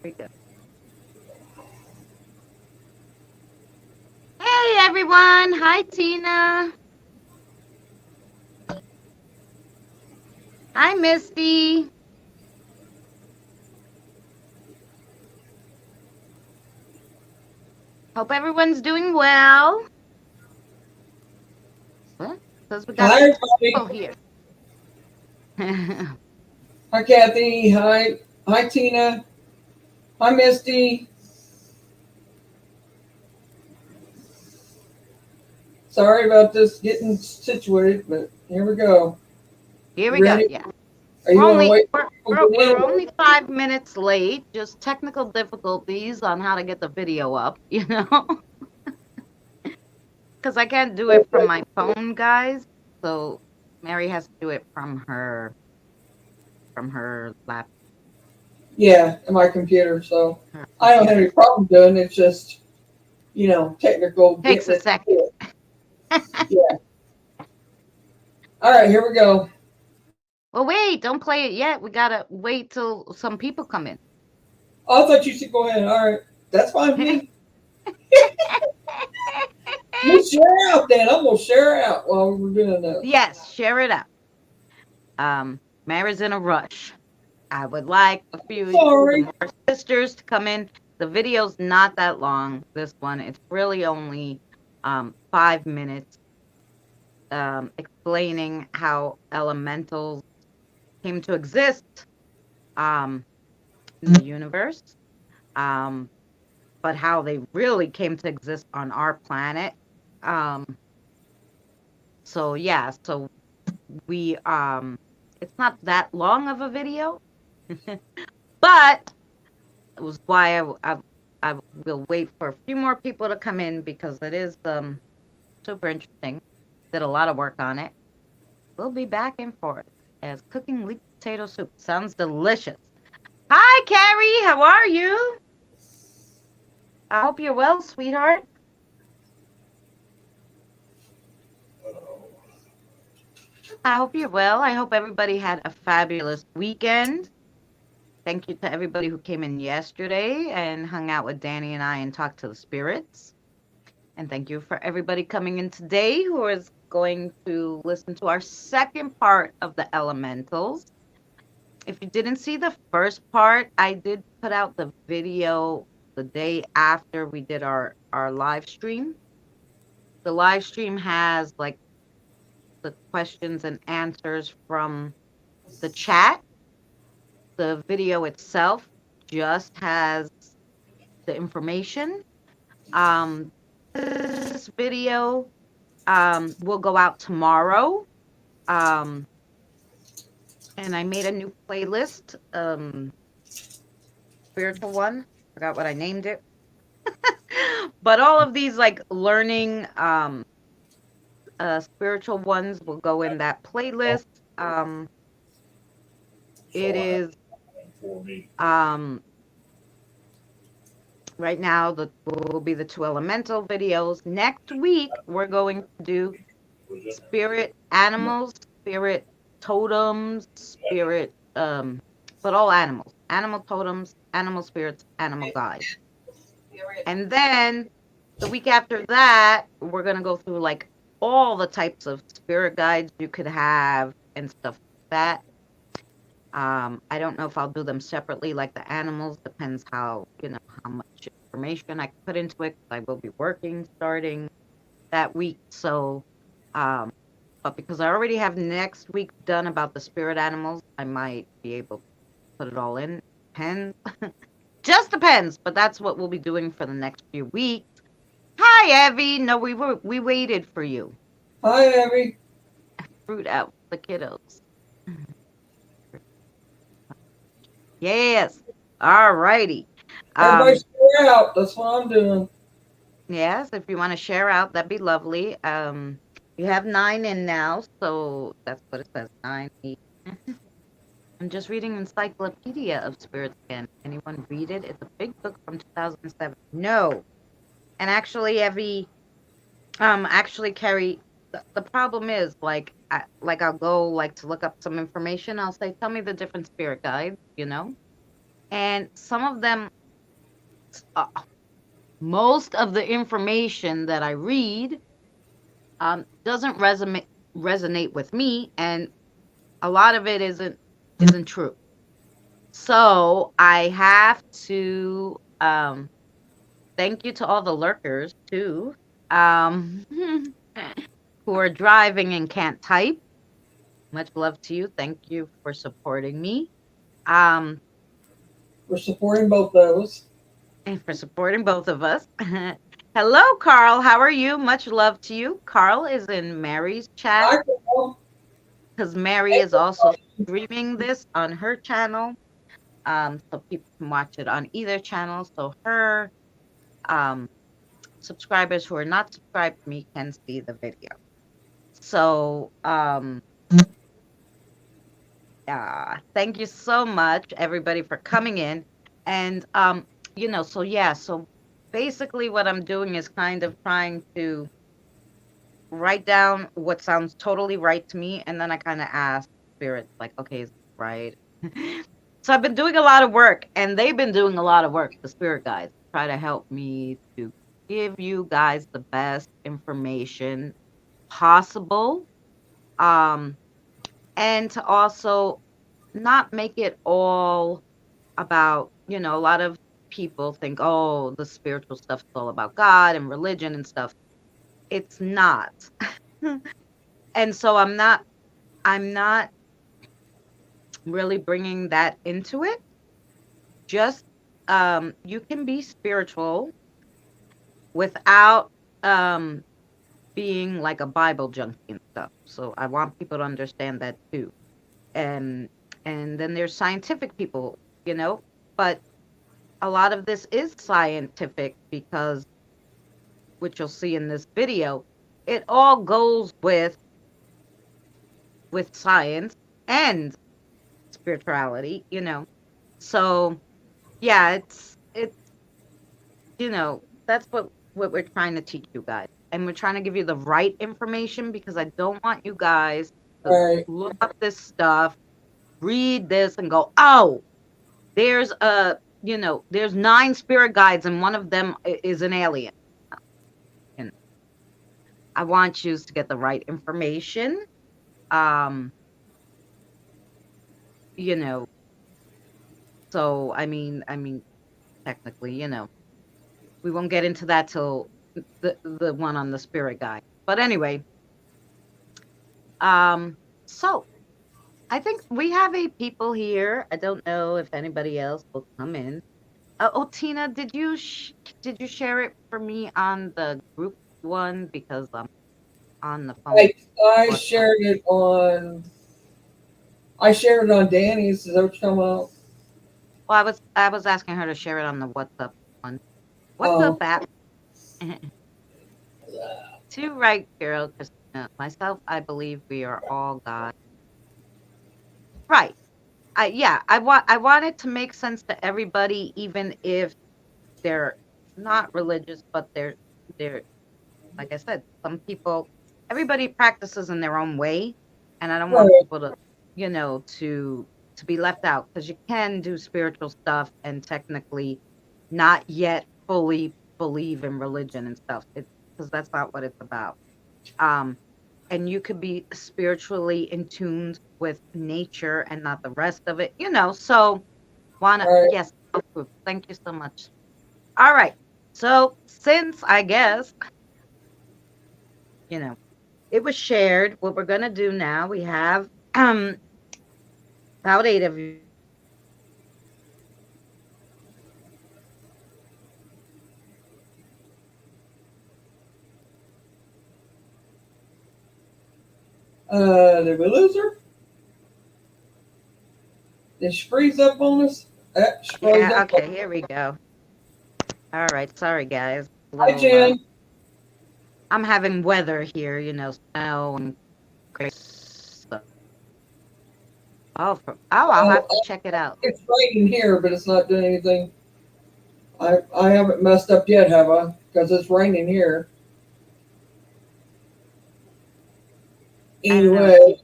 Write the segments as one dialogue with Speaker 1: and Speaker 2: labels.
Speaker 1: Very good. Hey everyone. Hi Tina. Hi Misty. Hope everyone's doing well. What? Because we got
Speaker 2: Hi,
Speaker 1: some
Speaker 2: everybody.
Speaker 1: people here.
Speaker 2: Hi, Kathy. Hi, Tina. Hi, Misty. Sorry about this getting situated, but here we go.
Speaker 1: Here
Speaker 2: You
Speaker 1: we go.
Speaker 2: ready?
Speaker 1: Yeah.
Speaker 2: Are
Speaker 1: We're
Speaker 2: you want to
Speaker 1: only
Speaker 2: wait
Speaker 1: we're,
Speaker 2: for
Speaker 1: we're
Speaker 2: people to get
Speaker 1: we're
Speaker 2: in?
Speaker 1: only 5 minutes late. Just technical difficulties on how to get the video up, because I can't do it from my phone, guys. So Mary has to do it from her laptop,
Speaker 2: Yeah, in my computer. So
Speaker 1: her
Speaker 2: I don't have
Speaker 1: computer.
Speaker 2: any problem doing it. It's just, technical
Speaker 1: Takes
Speaker 2: getting
Speaker 1: a
Speaker 2: it.
Speaker 1: second.
Speaker 2: Yeah. All right, here we go.
Speaker 1: Well, wait, don't play it yet. We gotta wait till some people come in.
Speaker 2: Oh, I thought you should go ahead. All right. That's fine with me. You share out then. I'm going to share out while we're doing that.
Speaker 1: Yes, share it out. Mary's in a rush. I would like a few of you, the
Speaker 2: Sorry.
Speaker 1: more sisters, to come in. The video's not that long. This one, it's really only 5 minutes, explaining how elementals came to exist um, in the universe, um, but how they really came to exist on our planet. Um, so yeah, so we it's not that long of a video, but it was why I will wait for a few more people to come in because it is super interesting. Did a lot of work on it. We'll be back in for it as cooking leek potato soup. Sounds delicious. Hi, Carrie. How are you? I hope you're well, sweetheart. I hope you're well. I hope everybody had a fabulous weekend. Thank you to everybody who came in yesterday and hung out with Danny and I and talked to the spirits. And thank you for everybody coming in today who is going to listen to our second part of the elementals. If you didn't see the first part, I did put out the video the day after we did our live stream. The live stream has like the questions and answers from the chat. The video itself just has the information. This video will go out tomorrow. Um, and I made a new playlist, spiritual one. Forgot what I named it. But all of these like learning spiritual ones will go in that playlist. Um, it is um right now the will be the two elemental videos. Next week we're going to do spirit animals, spirit totems, spirit but all animals. Animal totems, animal spirits, animal guides. And then the week after that, we're gonna go through like all the types of spirit guides you could have and stuff like that. I don't know if I'll do them separately, like the animals. Depends how much information I can put into it. I will be working starting that week, so but because I already have next week done about the spirit animals, I might be able to put it all in. Depends. Just depends, but that's what we'll be doing for the next few weeks. Hi, Evie. No, we waited for you.
Speaker 2: Hi, Abby.
Speaker 1: Fruit out the kiddos. Yes. All righty.
Speaker 2: Everybody
Speaker 1: Um,
Speaker 2: share out. That's what I'm doing.
Speaker 1: yes, if you want to share out, that'd be lovely. You have 9 in now, so that's what it says. 9, 8. I'm just reading Encyclopedia of Spirits again. Anyone read it? It's a big book from 2007. No. And actually, Carrie, the problem is I'll go like to look up some information. I'll say, tell me the different spirit guides, And some of them, uh, most of the information that I read doesn't resonate with me, and a lot of it isn't true. So I have to thank you to all the lurkers too, um, who are driving and can't type. Much love to you. Thank you for supporting me. Um,
Speaker 2: We're supporting both those.
Speaker 1: and for supporting both of us. Hello, Carl. How are you? Much love to you. Carl is in Mary's chat
Speaker 2: I can
Speaker 1: because Mary is also streaming this on her channel. So people can watch it on either channel. So her um, subscribers who are not subscribed to me can see the video. So thank you so much, everybody, for coming in. And so yeah, so basically what I'm doing is kind of trying to write down what sounds totally right to me, and then I kind of ask spirits, like, okay, is this right? So I've been doing a lot of work, and they've been doing a lot of work, the spirit guides, try to help me to give you guys the best information possible. Um, and to also not make it all about, a lot of people think, oh, the spiritual stuff is all about God and religion and stuff. It's not. And so I'm not really bringing that into it. Just you can be spiritual without um being like a Bible junkie and stuff. So I want people to understand that too. And and then there's scientific people, you know, but a lot of this is scientific because, which you'll see in this video, it all goes with science and spirituality. So yeah, it's that's what we're trying to teach you guys. And we're trying to give you the right information because I don't want you guys to
Speaker 2: right.
Speaker 1: look up this stuff, read this and go, "Oh, there's there's 9 spirit guides and one of them is an alien." And I want you to get the right information. Um, you know, so I mean technically, we won't get into that till the one on the spirit guide. But anyway, so I think we have 8 people here. I don't know if anybody else will come in. Oh, Tina, did you share it for me on the group one because I'm on the phone?
Speaker 2: I, I
Speaker 1: What?
Speaker 2: shared it on. I shared it on Danny's. Is that what you're talking about?
Speaker 1: Well, I was asking her to share it on the WhatsApp one. What's up,
Speaker 2: Oh,
Speaker 1: app? Too right, girl. Christina. Myself, I believe we are all God. Right. I want it to make sense to everybody, even if they're not religious, but they're like I said, some people, everybody practices in their own way, and I don't want
Speaker 2: right,
Speaker 1: people to, to be left out because you can do spiritual stuff and technically not yet fully believe in religion and stuff. It's because that's not what it's about. Um, and you could be spiritually in tune with nature and not the rest of it. So wanna
Speaker 2: right.
Speaker 1: yes, thank you so much. All right. So since I guess, you know, it was shared, what we're gonna do now, we have um about 8 of you here.
Speaker 2: Did we lose her? Did she freeze up on us? She froze
Speaker 1: Yeah,
Speaker 2: up.
Speaker 1: okay, here we go. All right, sorry guys. A
Speaker 2: Hi,
Speaker 1: little
Speaker 2: Jen.
Speaker 1: I'm having weather here, snow and crazy stuff. I'll
Speaker 2: Oh,
Speaker 1: have to check it out.
Speaker 2: it's raining here, but it's not doing anything. I haven't messed up yet, have I? Because it's raining here.
Speaker 1: I don't know,
Speaker 2: Anyway,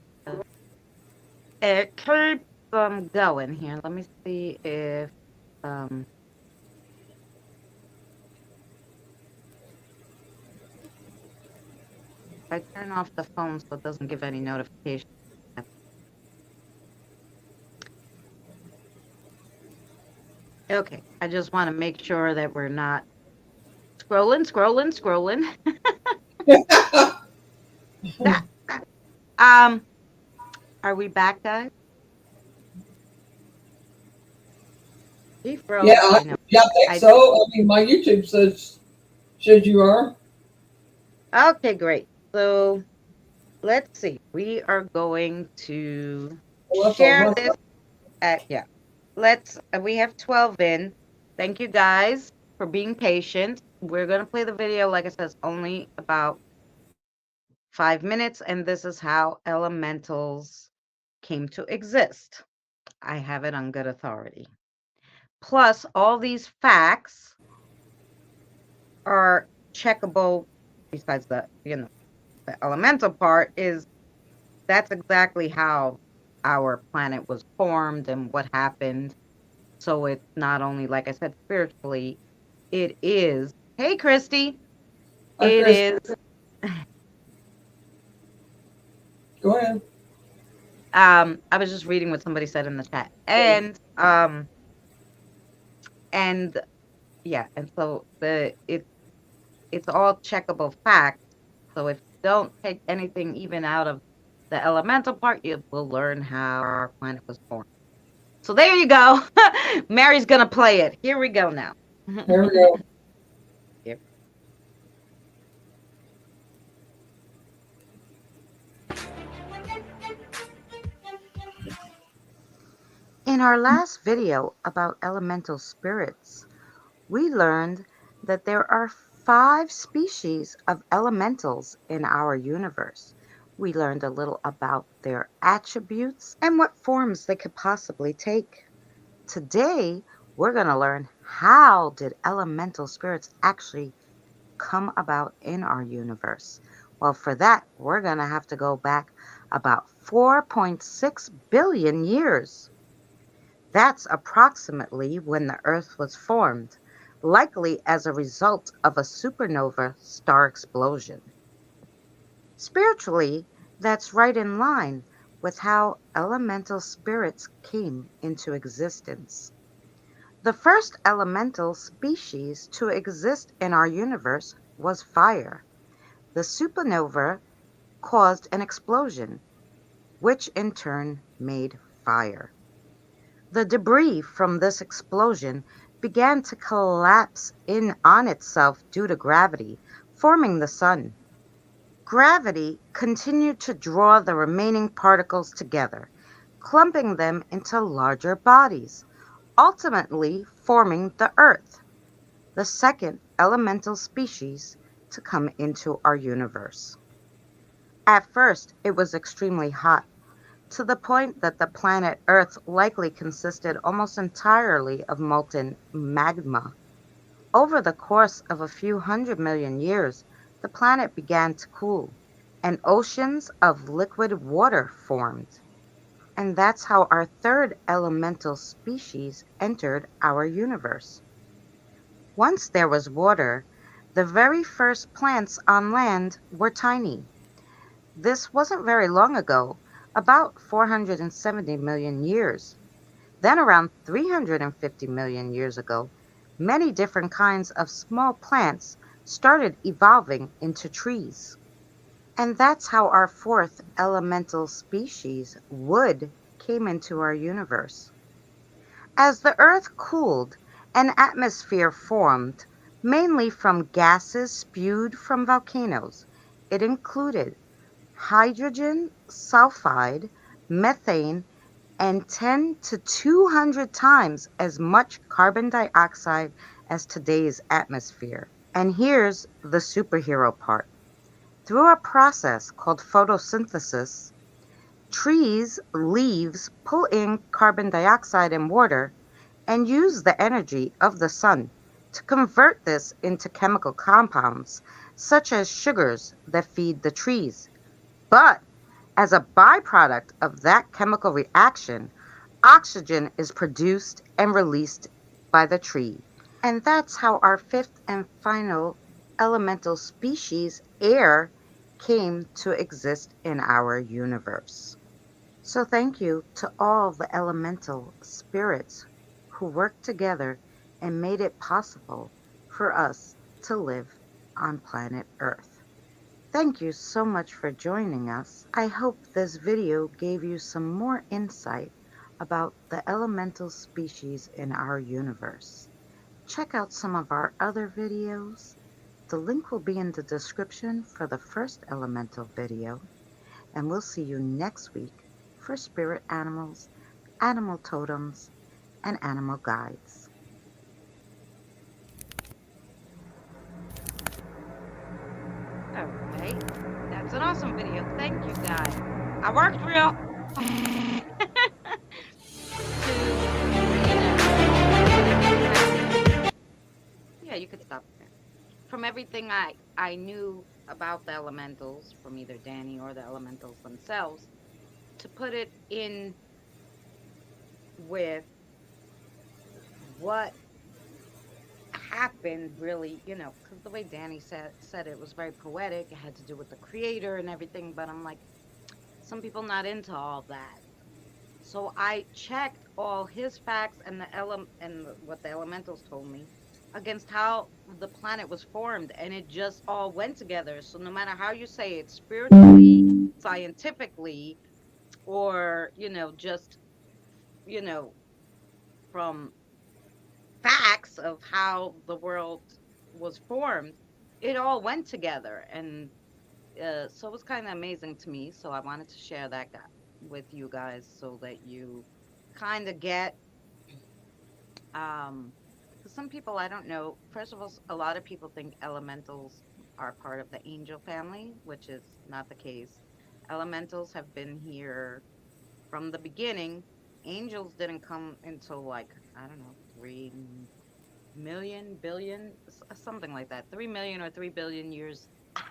Speaker 1: it keeps going here. Let me see if Um, I turn off the phone so it doesn't give any notification. Okay, I just want to make sure that we're not scrolling. That, um, are we back, guys? She
Speaker 2: Yeah,
Speaker 1: froze. I know.
Speaker 2: yeah, I think
Speaker 1: I
Speaker 2: so. I mean, my YouTube says you are.
Speaker 1: okay, great. So let's see. We are going to
Speaker 2: Well, that's on
Speaker 1: share
Speaker 2: my
Speaker 1: this
Speaker 2: side.
Speaker 1: at yeah. Let's we have 12 in. Thank you guys for being patient. We're gonna play the video, like I said, it's only about 5 minutes, and this is how elementals came to exist. I have it on good authority. Plus, all these facts are checkable besides the elemental part is that's exactly how our planet was formed and what happened. So it's not only, like I said, spiritually, it is, hey, Christy,
Speaker 2: Hi,
Speaker 1: it
Speaker 2: Chris.
Speaker 1: is,
Speaker 2: Go ahead.
Speaker 1: I was just reading what somebody said in the chat. And yeah, and so it's all checkable facts. So if you don't take anything even out of the elemental part, you will learn how our planet was formed. So there you go. Mary's gonna play it. Here we go now.
Speaker 2: Here we go.
Speaker 1: Here. In our last video about elemental spirits, we learned that there are 5 species of elementals in our universe. We learned a little about their attributes and what forms they could possibly take. Today, we're going to learn how did elemental spirits actually come about in our universe. Well, for that, we're going to have to go back about 4.6 billion years. That's approximately when the Earth was formed, likely as a result of a supernova star explosion. Spiritually, that's right in line with how elemental spirits came into existence. The first elemental species to exist in our universe was fire. The supernova caused an explosion, which in turn made fire. The debris from this explosion began to collapse in on itself due to gravity, forming the sun. Gravity continued to draw the remaining particles together, clumping them into larger bodies, ultimately forming the Earth, the second elemental species to come into our universe. At first, it was extremely hot, to the point that the planet Earth likely consisted almost entirely of molten magma. Over the course of a few 100 million years, the planet began to cool, and oceans of liquid water formed. And that's how our third elemental species entered our universe. Once there was water, the very first plants on land were tiny. This wasn't very long ago, about 470 million years. Then, around 350 million years ago, many different kinds of small plants started evolving into trees. And that's how our fourth elemental species, wood, came into our universe. As the Earth cooled, an atmosphere formed, mainly from gases spewed from volcanoes. It included hydrogen sulfide, methane, and 10 to 200 times as much carbon dioxide as today's atmosphere. And here's the superhero part. Through a process called photosynthesis, trees' leaves pull in carbon dioxide and water and use the energy of the sun to convert this into chemical compounds, such as sugars that feed the trees. But as a byproduct of that chemical reaction, oxygen is produced and released by the tree. And that's how our fifth and final elemental species, air, came to exist in our universe. So thank you to all the elemental spirits who worked together and made it possible for us to live on planet Earth. Thank you so much for joining us. I hope this video gave you some more insight about the elemental species in our universe. Check out some of our other videos. The link will be in the description for the first elemental video, and we'll see you next week for spirit animals, animal totems, and animal guides. All right. That's an awesome video. Thank you, guys. I worked real to, put everything. Yeah, you could stop there. From everything I knew about the elementals from either Danny or the elementals themselves, to put it in with what happened really, because the way Danny said it was very poetic. It had to do with the creator and everything, but I'm like, some people not into all that. So I checked all his facts and what the elementals told me against how the planet was formed, and it just all went together. So no matter how you say it, spiritually, scientifically, or just you know from facts of how the world was formed, it all went together, and so it was kind of amazing to me. So I wanted to share that with you guys so that you kind of get um because some people, I don't know, first of all, a lot of people think elementals are part of the angel family, which is not the case. Elementals have been here from the beginning. Angels didn't come until, like, I don't know, 3 million billion, something like that, 3 million or 3 billion years. I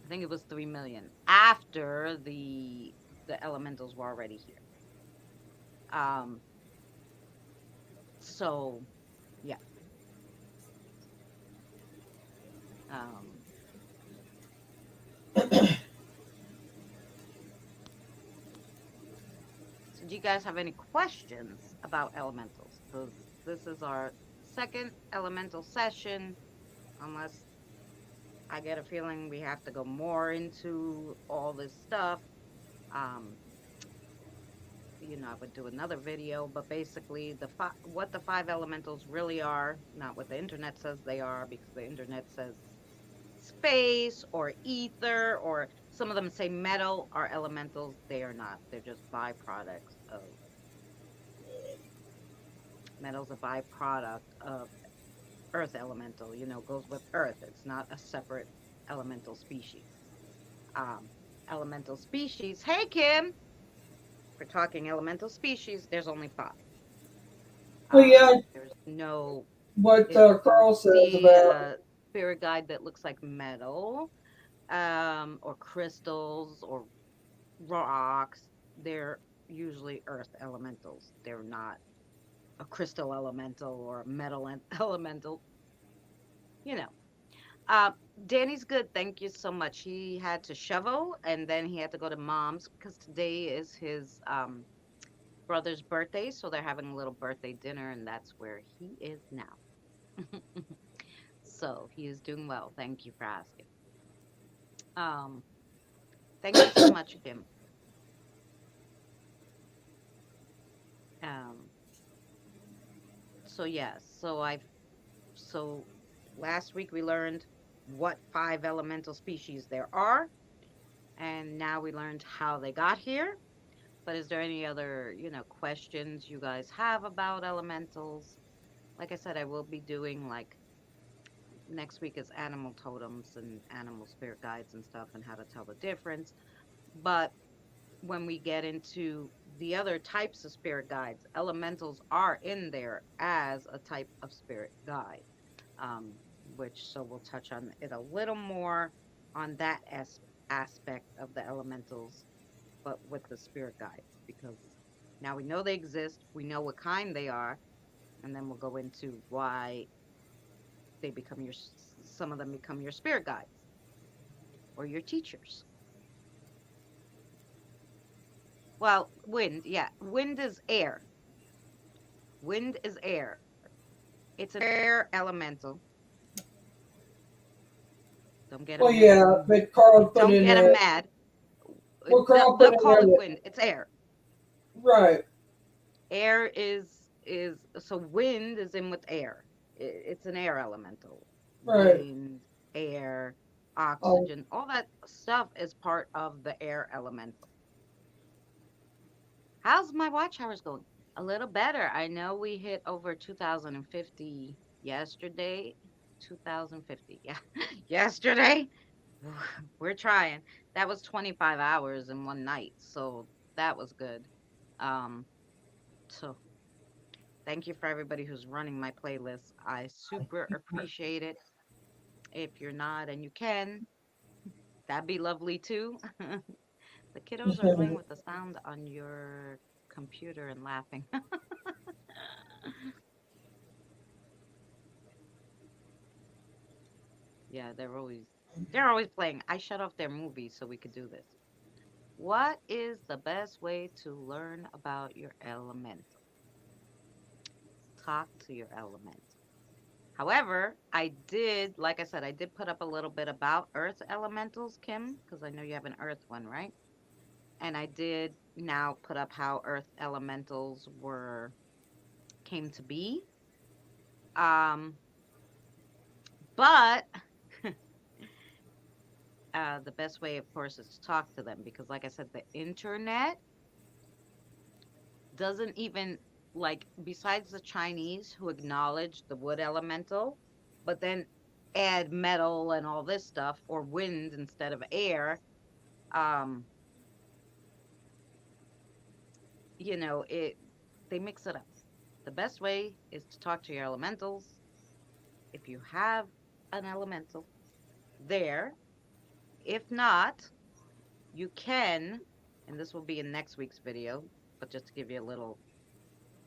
Speaker 1: think it was 3 million after the elementals were already here. um so yeah. um so do you guys have any questions about elementals? Because this is our second elemental session, unless I get a feeling we have to go more into all this stuff. um I would do another video, but basically what the five elementals really are, not what the internet says they are, because the internet says space or ether, or some of them say metal are elementals. They are not. They're just byproducts of metal's a byproduct of earth elemental, goes with earth. It's not a separate elemental species. Um, Elemental species. Hey, Kim, we're talking elemental species. There's only five.
Speaker 2: Well, yeah,
Speaker 1: There's no,
Speaker 2: what
Speaker 1: if you
Speaker 2: Carl says
Speaker 1: see
Speaker 2: about.
Speaker 1: a spirit guide that looks like metal, or crystals or rocks, they're usually earth elementals. They're not a crystal elemental or a metal elemental, you know. Uh, Danny's good. Thank you so much. He had to shovel, and then he had to go to mom's because today is his brother's birthday. So they're having a little birthday dinner, and that's where he is now. So he is doing well. Thank you for asking. Um, Thank you so much, Kim. Um, so yes, so last week we learned what five elemental species there are, and now we learned how they got here. But is there any other, questions you guys have about elementals? Like I said, I will be doing, like, next week is animal totems and animal spirit guides and stuff, and how to tell the difference. But when we get into the other types of spirit guides, elementals are in there as a type of spirit guide, um, which, so we'll touch on it a little more on that aspect of the elementals, but with the spirit guides, because now we know they exist, we know what kind they are, and then we'll go into why some of them become your spirit guides or your teachers. Well, wind, yeah, wind is air. Wind is air. It's an air elemental. Don't get
Speaker 2: Well,
Speaker 1: them.
Speaker 2: yeah, but Carl put
Speaker 1: Don't
Speaker 2: in
Speaker 1: get them
Speaker 2: there.
Speaker 1: mad.
Speaker 2: Well, Carl
Speaker 1: They'll
Speaker 2: put in
Speaker 1: call
Speaker 2: there
Speaker 1: it
Speaker 2: that
Speaker 1: wind. It's air.
Speaker 2: right,
Speaker 1: Air is so wind is in with air. It's an air elemental.
Speaker 2: right.
Speaker 1: Wind, air,
Speaker 2: Um,
Speaker 1: oxygen, all that stuff is part of the air elemental. How's my watch hours going? A little better. I know we hit over 2050 yesterday. 2050. Yeah. Yesterday. We're trying. That was 25 hours in one night. So that was good. Um, so thank you for everybody who's running my playlist. I super appreciate it. If you're not and you can, that'd be lovely too. The kiddos are playing with the sound on your computer and laughing. Yeah, they're always playing. I shut off their movies so we could do this. What is the best way to learn about your elemental? Talk to your elemental. However, like I said, I did put up a little bit about earth elementals, Kim, because I know you have an earth one, right? And I did now put up how earth elementals were came to be. Um, but the best way, of course, is to talk to them because, like I said, the internet doesn't even like besides the Chinese who acknowledge the wood elemental, but then add metal and all this stuff or wind instead of air. Um, it they mix it up. The best way is to talk to your elementals. If you have an elemental there, if not, you can, and this will be in next week's video, but just to give you a little,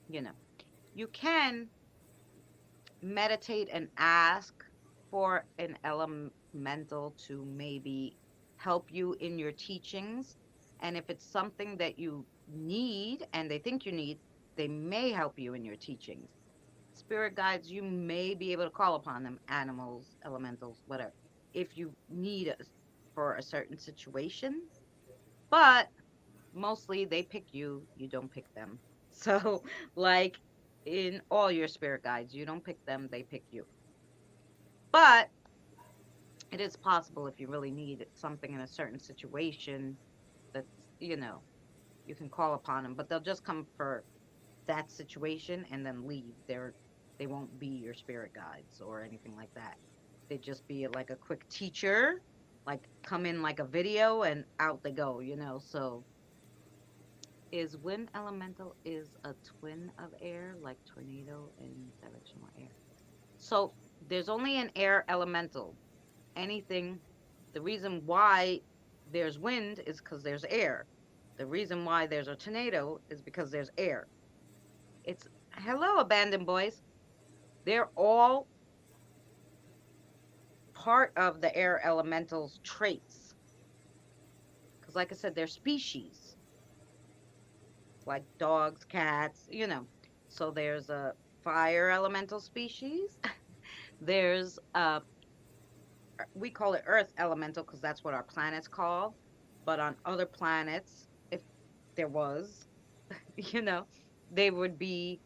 Speaker 1: you know, you can meditate and ask for an elemental to maybe help you in your teachings. And if it's something that you need and they think you need, they may help you in your teachings. Spirit guides, you may be able to call upon them, animals, elementals, whatever, if you need for a certain situation. But mostly they pick you, you don't pick them. So, like in all your spirit guides, you don't pick them, they pick you. But it is possible if you really need something in a certain situation that's, you can call upon them, but they'll just come for that situation and then leave. They won't be your spirit guides or anything like that. They'd just be like a quick teacher, like come in like a video and out they go. So is wind elemental is a twin of air, like tornado and directional air. So there's only an air elemental. Anything, the reason why there's wind is because there's air. The reason why there's a tornado is because there's air. It's hello, abandoned boys. They're all part of the air elemental's traits. Because, like I said, they're species, like dogs, cats. So there's a fire elemental species. There's we call it earth elemental because that's what our planet's called. But on other planets, if there was, you know, they would be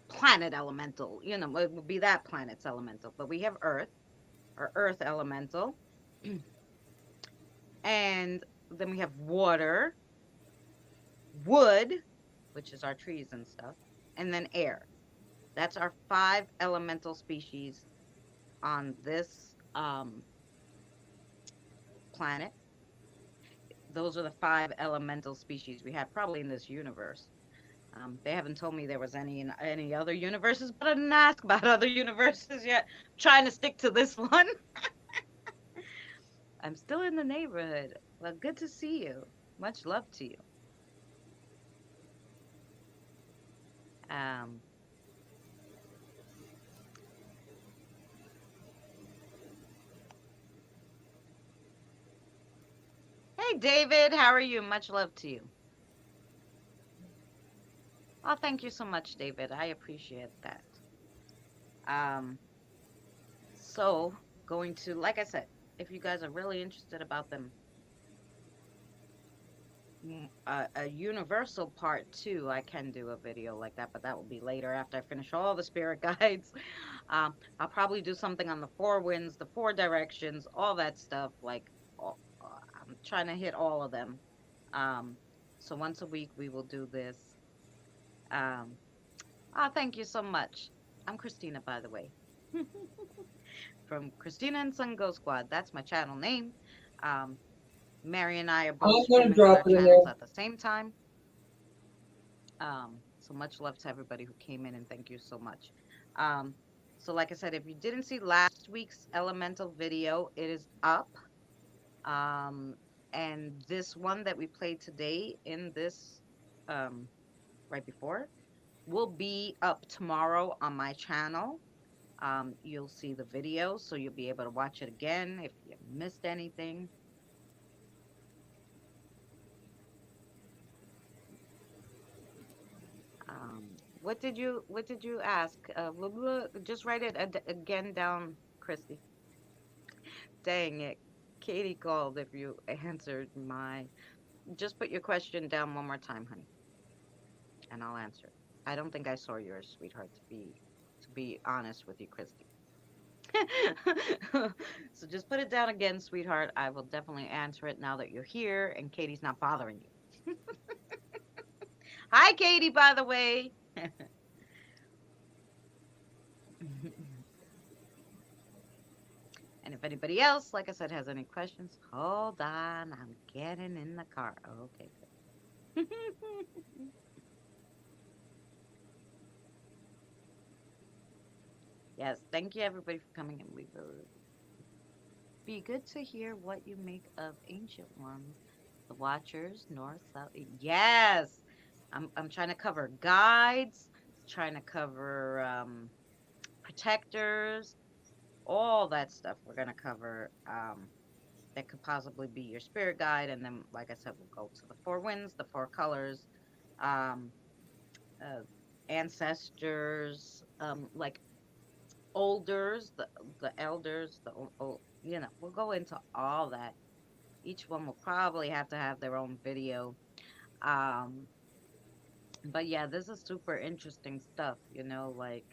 Speaker 1: planet elemental. It would be that planet's elemental. But we have earth or earth elemental. And then we have water, wood, which is our trees and stuff, and then air. That's our five elemental species on this planet. Those are the five elemental species we have probably in this universe. They haven't told me there was any in any other universes, but I didn't ask about other universes yet. I'm trying to stick to this one. I'm still in the neighborhood. Well, good to see you. Much love to you. Um, David, how are you? Much love to you. Oh, thank you so much, David. I appreciate that. Um, so going to, like I said, if you guys are really interested about them, a universal part two, I can do a video like that, but that will be later after I finish all the spirit guides. I'll probably do something on the four winds, the four directions, all that stuff. Like, I'm trying to hit all of them. Um, so once a week we will do this. Um, thank you so much. I'm Christina, by the way, from Christina and Sun Go Squad. That's my channel name. Um, Mary and I are both
Speaker 2: I'm going to
Speaker 1: streaming on
Speaker 2: drop
Speaker 1: our
Speaker 2: it in
Speaker 1: channels
Speaker 2: there.
Speaker 1: at the same time. So much love to everybody who came in and thank you so much. Um, so like I said, if you didn't see last week's elemental video, it is up. Um, and this one that we played today in this, right before, will be up tomorrow on my channel. You'll see the video, so you'll be able to watch it again if you missed anything. What did you ask? Just write it again down, Christy. Dang it. Katie called if you answered my. Just put your question down one more time, honey, and I'll answer it. I don't think I saw yours, sweetheart, to be honest with you, Christy. So just put it down again, sweetheart. I will definitely answer it now that you're here and Katie's not bothering you. Hi, Katie, by the way. And if anybody else, like I said, has any questions, hold on. I'm getting in the car. Okay, good. Yes, thank you everybody for coming in. We will be good to hear what you make of ancient ones, the Watchers, North, South. Yes, I'm trying to cover guides, trying to cover protectors, all that stuff. We're gonna cover that could possibly be your spirit guide, and then, like I said, we'll go to the four winds, the four colors, um, uh, ancestors, like olders, the elders, we'll go into all that. Each one will probably have to have their own video. Um, but yeah, this is super interesting stuff, like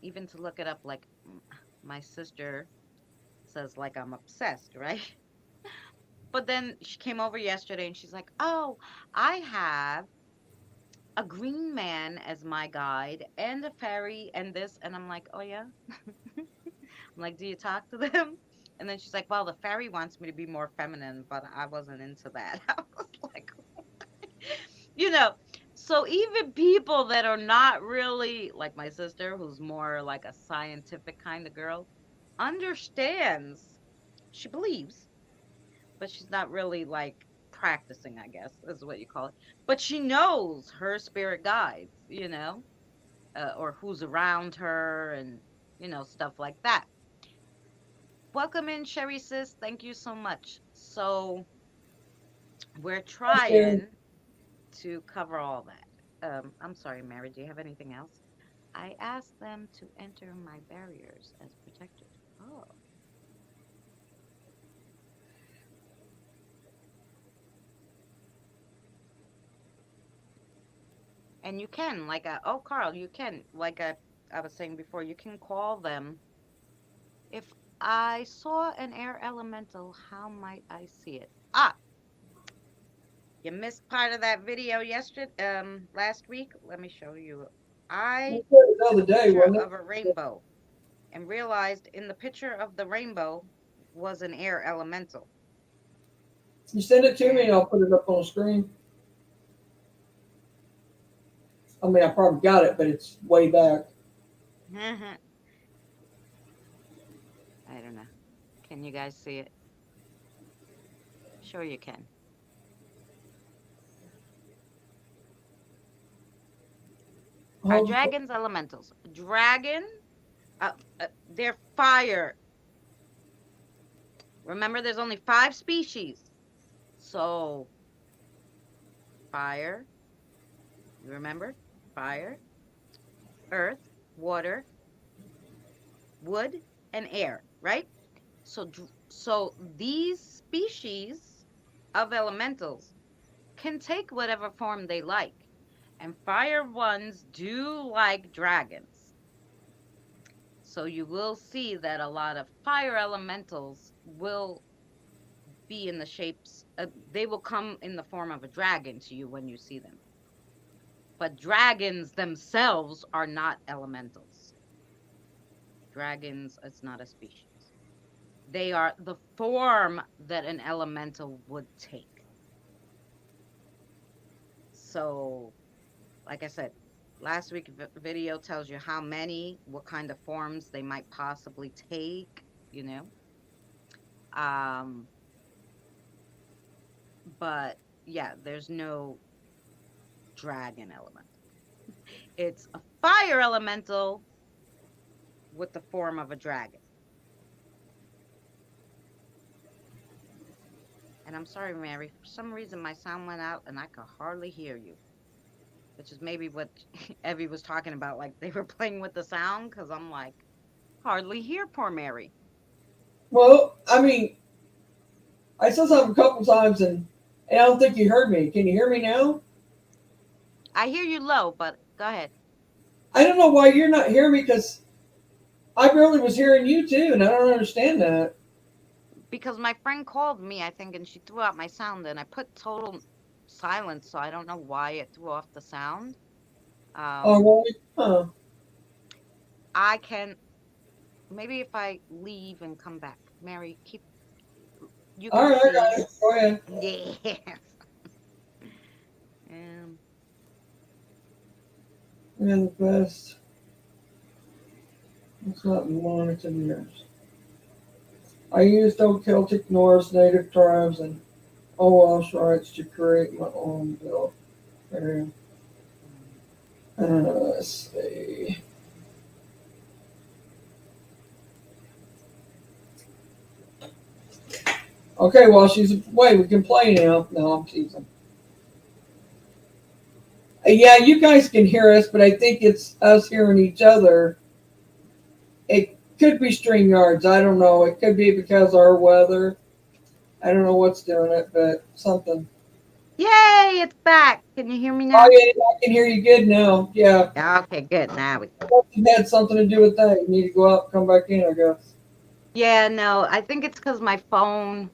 Speaker 1: even to look it up, like my sister says, like I'm obsessed, right? But then she came over yesterday and she's like, "Oh, I have a green man as my guide and a fairy and this," and I'm like, "Oh yeah." I'm like, "Do you talk to them?" And then she's like, "Well, the fairy wants me to be more feminine, but I wasn't into that." I was like, you know, so even people that are not really like my sister, who's more like a scientific kind of girl, understands. She believes, but she's not really like practicing, I guess, is what you call it. But she knows her spirit guides, or who's around her and, stuff like that. Welcome in, Sherry Sis. Thank you so much. So we're
Speaker 2: Okay.
Speaker 1: trying to cover all that. I'm sorry, Mary, do you have anything else? I asked them to enter my barriers as protectors. Oh. And you can, like, Carl, you can, like I was saying before, you can call them. If I saw an air elemental, how might I see it? You missed part of that video last week. Let me show you. I
Speaker 2: You said it the
Speaker 1: took
Speaker 2: other
Speaker 1: a
Speaker 2: day,
Speaker 1: picture
Speaker 2: wasn't it?
Speaker 1: of a rainbow and realized in the picture of the rainbow was an air elemental.
Speaker 2: You send it to me and
Speaker 1: And
Speaker 2: I'll put it up on the screen. I mean, I probably got it, but it's way back.
Speaker 1: I don't know. Can you guys see it? Sure you can. Are
Speaker 2: Oh,
Speaker 1: dragons elementals? They're fire. Remember, there's only 5 species. So fire, you remember? Fire, earth, water, wood, and air, right? So these species of elementals can take whatever form they like. And fire ones do like dragons. So you will see that a lot of fire elementals will be in the shapes, they will come in the form of a dragon to you when you see them. But dragons themselves are not elementals. Dragons is not a species. They are the form that an elemental would take. So, like I said, last week video tells you how many, what kind of forms they might possibly take, you know. Um, but yeah, there's no dragon element. It's a fire elemental with the form of a dragon. And I'm sorry, Mary, for some reason my sound went out and I could hardly hear you, which is maybe what Evie was talking about. Like they were playing with the sound because I'm like, hardly hear poor Mary.
Speaker 2: Well, I mean, I said something a couple times and I don't think you heard me. Can you hear me now?
Speaker 1: I hear you low, but go ahead.
Speaker 2: I don't know why you're not hearing me because I barely was hearing you too, and I don't understand that.
Speaker 1: Because my friend called me, I think, and she threw out my sound, and I put total silence, so I don't know why it threw off the sound.
Speaker 2: Oh,
Speaker 1: Um,
Speaker 2: really? Huh.
Speaker 1: I can maybe if I leave and come back, Mary, keep you
Speaker 2: All
Speaker 1: can
Speaker 2: right, I
Speaker 1: see.
Speaker 2: got it. Go ahead.
Speaker 1: Yes. Um,
Speaker 2: And the best. It's not monitored years. I used old Celtic Norse native tribes and Welsh rights to create my own build. Area. Let's see. Okay, while she's away, we can play now. No, I'm teasing. Yeah, you guys can hear us, but I think it's us hearing each other. It could be StreamYards. I don't know. It could be because of our weather. I don't know what's doing it, but something.
Speaker 1: yay, it's back. Can you hear me
Speaker 2: Oh,
Speaker 1: now?
Speaker 2: yeah, I can hear you good now. Yeah.
Speaker 1: Okay, good. Now we.
Speaker 2: It had something to do with that. You need to go out and come back in, I guess.
Speaker 1: Yeah, no, I think it's because my phone,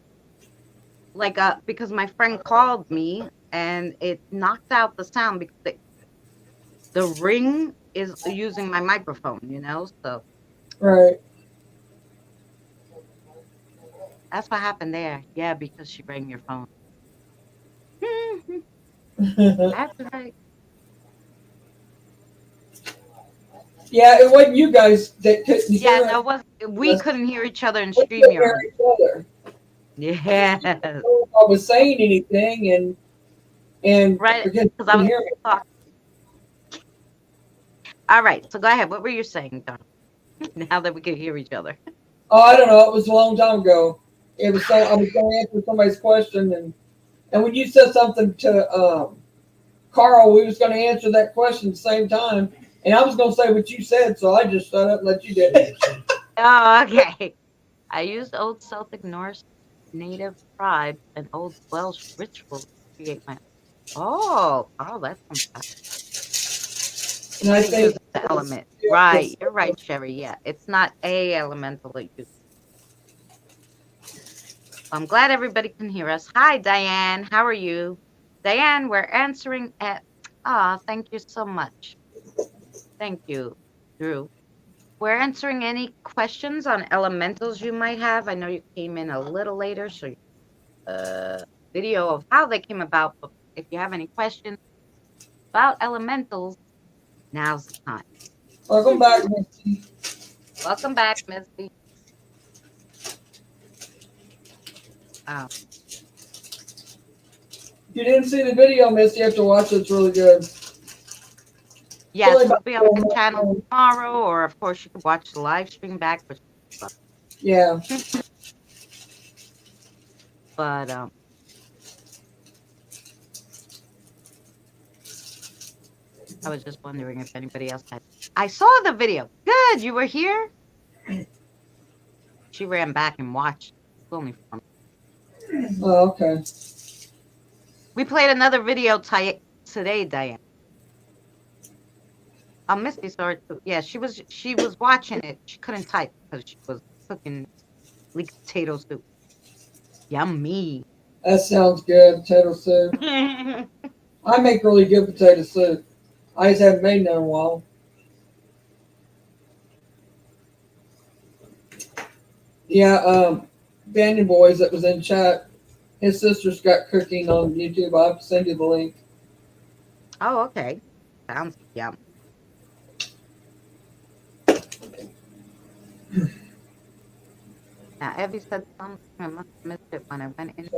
Speaker 1: like, because my friend called me and it knocked out the sound because the ring is using my microphone, so
Speaker 2: Right.
Speaker 1: that's what happened there. Yeah, because she rang your phone. That's right.
Speaker 2: Yeah, it wasn't you guys that couldn't
Speaker 1: Yeah,
Speaker 2: hear
Speaker 1: no, we
Speaker 2: us.
Speaker 1: couldn't hear each other in
Speaker 2: We couldn't hear
Speaker 1: StreamYard.
Speaker 2: each other.
Speaker 1: Yes,
Speaker 2: I was saying anything, and
Speaker 1: right.
Speaker 2: because you
Speaker 1: Because I
Speaker 2: couldn't
Speaker 1: was
Speaker 2: hear me.
Speaker 1: talking. All right, so go ahead. What were you saying, Don? Now that we can hear each other.
Speaker 2: Oh, I don't know. It was a long time ago. It was so I was going to answer somebody's question, and when you said something to Carl, we was going to answer that question at the same time, and I was going to say what you said, so I just shut up and let you do it.
Speaker 1: Oh, okay. I used Old Celtic Norse native tribes and Old Welsh rituals to create my. Oh, that's fantastic.
Speaker 2: And I
Speaker 1: But it
Speaker 2: think
Speaker 1: uses the element.
Speaker 2: yeah,
Speaker 1: Right, you're right, Sherry. Yeah, it's not a elemental that uses. I'm glad everybody can hear us. Hi, Diane. How are you? Diane, we're answering at. Ah, thank you so much. Thank you, Drew. We're answering any questions on elementals you might have. I know you came in a little later, so video of how they came about. But if you have any questions about elementals, now's the time.
Speaker 2: welcome back, Misty.
Speaker 1: Welcome back, Misty. Um,
Speaker 2: If you didn't see the video, Misty, you have to watch it. It's really good. It's
Speaker 1: yes,
Speaker 2: only
Speaker 1: it'll
Speaker 2: about
Speaker 1: be on
Speaker 2: 4
Speaker 1: my
Speaker 2: minutes
Speaker 1: channel
Speaker 2: long.
Speaker 1: tomorrow, or of course you can watch the live stream back, which
Speaker 2: Yeah.
Speaker 1: but I was just wondering if anybody else had. I saw the video. Good, you were here. She ran back and watched. It's only for me.
Speaker 2: Oh, okay.
Speaker 1: We played another video today, Diane. Misty saw it too. Yeah, she was watching it. She couldn't type because she was cooking leek potato soup. Yummy.
Speaker 2: That sounds good. Potato soup. I make really good potato soup. I just haven't made none in a while. Yeah, Banyan Boys that was in chat, his sister's got cooking on YouTube. I'll have to send you the link.
Speaker 1: Oh, okay. Sounds yum. Now, Evie said something. I must have missed it when I went in.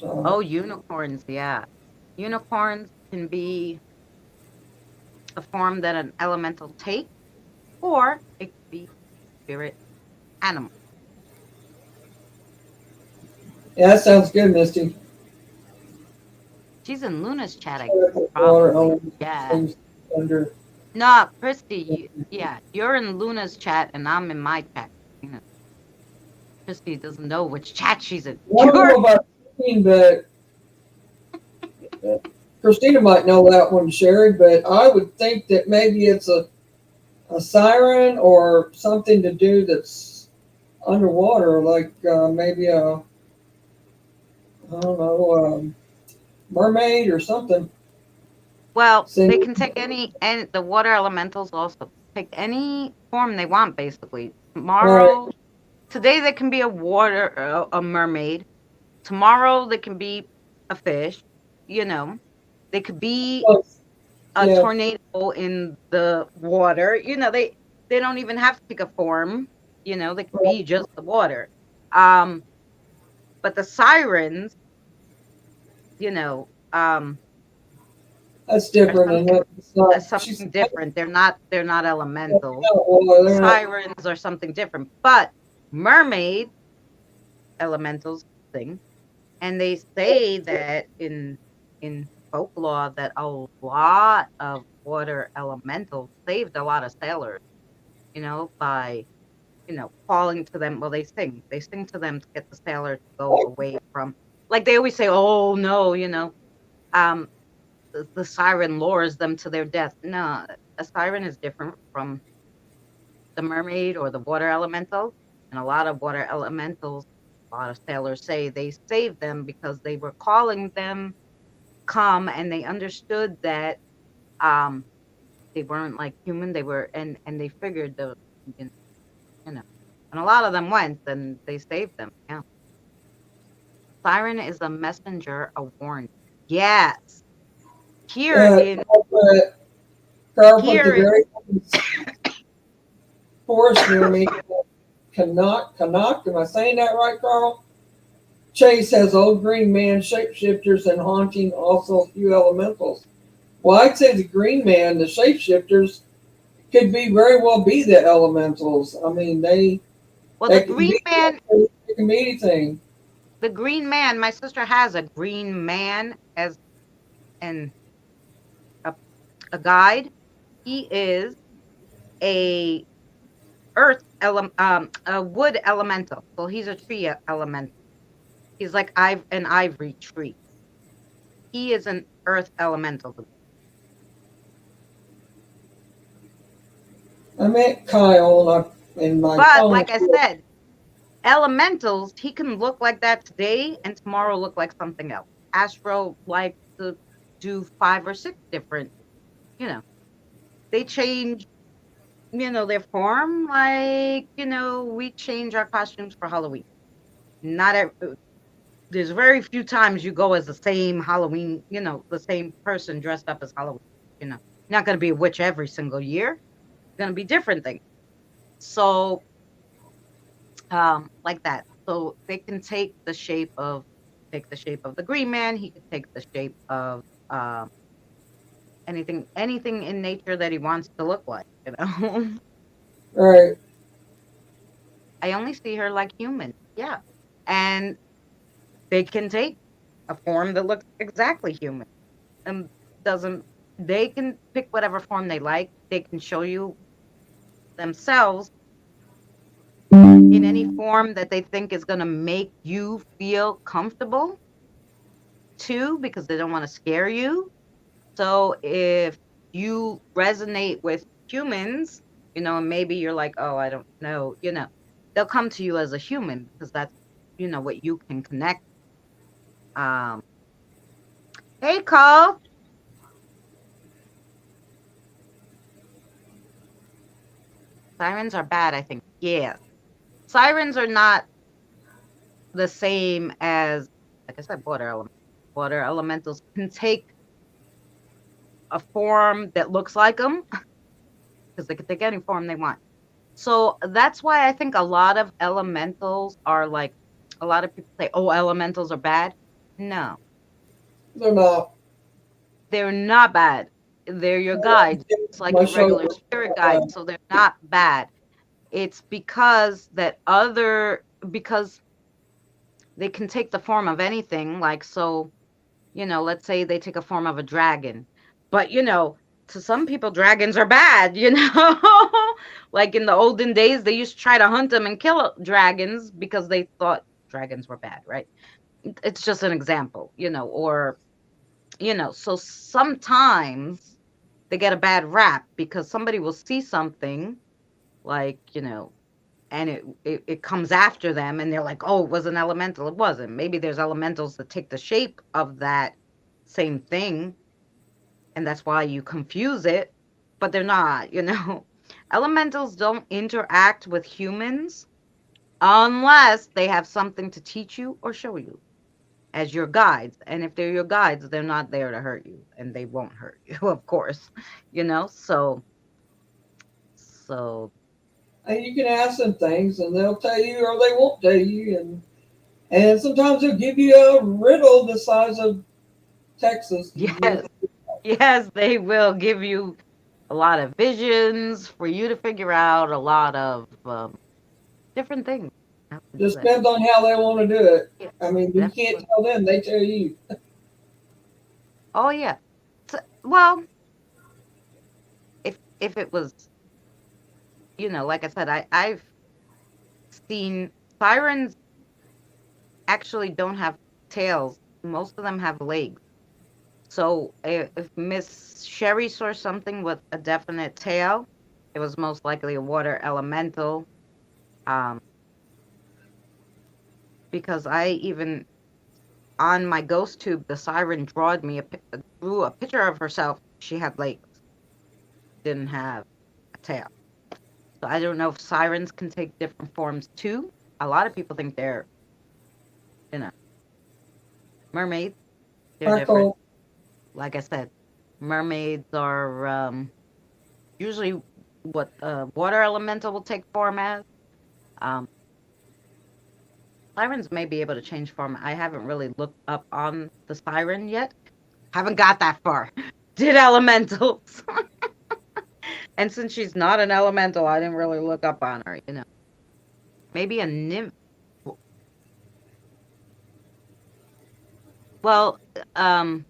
Speaker 1: Oh, unicorns, yeah. Unicorns can be a form that an elemental takes, or it could be spirit animal.
Speaker 2: Yeah, that sounds good, Misty.
Speaker 1: She's in Luna's chat, I guess. Probably. Yeah.
Speaker 2: Under.
Speaker 1: No, Christy, yeah, you're in Luna's chat and I'm in my chat. You know, Christy doesn't know which chat she's in.
Speaker 2: I don't know about Christine, but Christina might know that one, Sherry. But I would think that maybe it's a siren or something to do that's underwater, like maybe a, I don't know, mermaid or something.
Speaker 1: Well, they can take and the water elementals also take any form they want, basically. Tomorrow, today they can be a mermaid. Tomorrow they can be a fish. You know, they could be a tornado in the water. You know, they don't even have to pick a form. You know, they can be just the water. But the sirens, you know,
Speaker 2: that's different.
Speaker 1: That's something different. They're not elemental. Sirens are something different. But mermaid elementals thing, and they say that in folklore that a lot of water elementals saved a lot of sailors. You know, by calling to them. Well, they sing to them to get the sailor to go away from. Like they always say, oh no, the siren lures them to their death. No, a siren is different from the mermaid or the water elemental. And a lot of water elementals, a lot of sailors say they saved them because they were calling them come, and they understood that they weren't like human. They were, and they figured you know, and a lot of them went, and they saved them. Yeah. Siren is a messenger, a warning. Yes. Here in
Speaker 2: forest near me, Canuck. Am I saying that right, Carl? Chase has old green man, shapeshifters, and haunting, also a few elementals. Well, I'd say the green man, the shapeshifters, could very well be the elementals. I mean, the
Speaker 1: green man
Speaker 2: can be anything.
Speaker 1: The green man, my sister has a green man as a guide. He is a wood elemental. So he's a tree elemental. He's like an ivory tree. He is an earth elemental.
Speaker 2: I met Kyle in my
Speaker 1: But like I said, elementals, he can look like that today and tomorrow look like something else. Astro likes to do 5 or 6 different, they change, their form. Like, we change our costumes for Halloween. There's very few times you go as the same Halloween, the same person dressed up as Halloween. You're not going to be a witch every single year. It's going to be different things. So, like that. So they can take the shape of the green man. He could take the shape of anything in nature that he wants to look like.
Speaker 2: Right.
Speaker 1: I only see her like human. Yeah. And they can take a form that looks exactly human. And doesn't they can pick whatever form they like. They can show you themselves in any form that they think is going to make you feel comfortable too, because they don't want to scare you. So if you resonate with humans, and maybe you're like, oh, I don't know, they'll come to you as a human because that's, what you can connect. Um, hey, Carl, sirens are bad, I think. Yes. Sirens are not the same as, like I said, water elementals. Water elementals can take a form that looks like them because they can take any form they want. So that's why I think a lot of elementals are like, a lot of people say, oh, elementals are bad. No,
Speaker 2: They're not.
Speaker 1: they're not bad. They're your guides. It's like
Speaker 2: My
Speaker 1: your regular
Speaker 2: shoulder.
Speaker 1: spirit guides. So they're not bad. It's because they can take the form of anything. Like, so, let's say they take a form of a dragon. But, to some people, dragons are bad. Like in the olden days, they used to try to hunt them and kill dragons because they thought dragons were bad, right? It's just an example, so sometimes they get a bad rap because somebody will see something like, and it comes after them and they're like, oh, it was an elemental. It wasn't. Maybe there's elementals that take the shape of that same thing, and that's why you confuse it, but they're not. Elementals don't interact with humans unless they have something to teach you or show you as your guides. And if they're your guides, they're not there to hurt you, and they won't hurt you, of course. So
Speaker 2: And you can ask them things, and they'll tell you, or they won't tell you, and sometimes they'll give you a riddle the size of Texas.
Speaker 1: yes, yes, they will give you a lot of visions for you to figure out a lot of different things. How to do
Speaker 2: Just
Speaker 1: that.
Speaker 2: depends on how they want to do it.
Speaker 1: Yeah,
Speaker 2: I mean, you can't
Speaker 1: definitely.
Speaker 2: tell them; they tell you.
Speaker 1: Oh yeah. Well, if it was, like I said, I've seen sirens actually don't have tails. Most of them have legs. So if Miss Sherry saw something with a definite tail, it was most likely a water elemental. Um, because I even on my ghost tube, the siren drew a picture of herself. She had legs, didn't have a tail. So I don't know if sirens can take different forms too. A lot of people think they're, you know, mermaids. They're different.
Speaker 2: Echo.
Speaker 1: Like I said, mermaids are usually what water elemental will take form as. Um, Sirens may be able to change form. I haven't really looked up on the siren yet. Haven't got that far. Did elementals. And since she's not an elemental, I didn't really look up on her. Maybe a nymph. Well, um,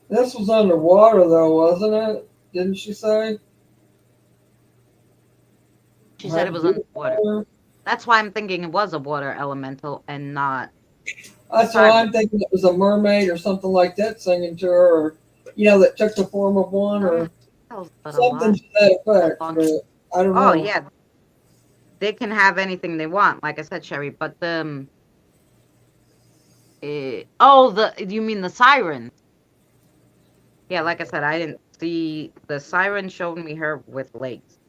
Speaker 2: This was underwater, though, wasn't it? Didn't she say?
Speaker 1: she said it
Speaker 2: Had
Speaker 1: was
Speaker 2: to do
Speaker 1: underwater.
Speaker 2: with water.
Speaker 1: That's why I'm thinking it was a water elemental and not a
Speaker 2: That's why
Speaker 1: siren.
Speaker 2: I'm thinking it was a mermaid or something like that singing to her, or that took the form of one,
Speaker 1: Some
Speaker 2: or
Speaker 1: tells, but a
Speaker 2: something
Speaker 1: lot
Speaker 2: to that
Speaker 1: a
Speaker 2: effect.
Speaker 1: long.
Speaker 2: But I don't
Speaker 1: Oh
Speaker 2: know.
Speaker 1: yeah, they can have anything they want, like I said, Sherry. But the you mean the siren? Yeah, like I said, I didn't see the siren showed me her with legs.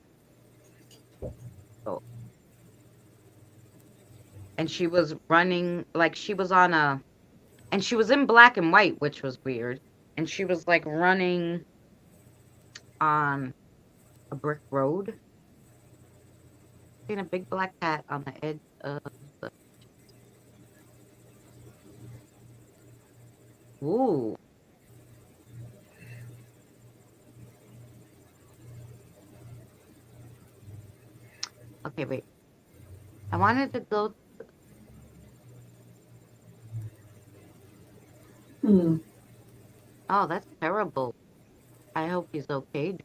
Speaker 1: So, and she was running like she was on and she was in black and white, which was weird. And she was like running on a brick road. Seen a big black cat on the edge of the. Ooh. Okay, wait. I wanted to go.
Speaker 2: Hmm.
Speaker 1: Oh, that's terrible. I hope he's okay.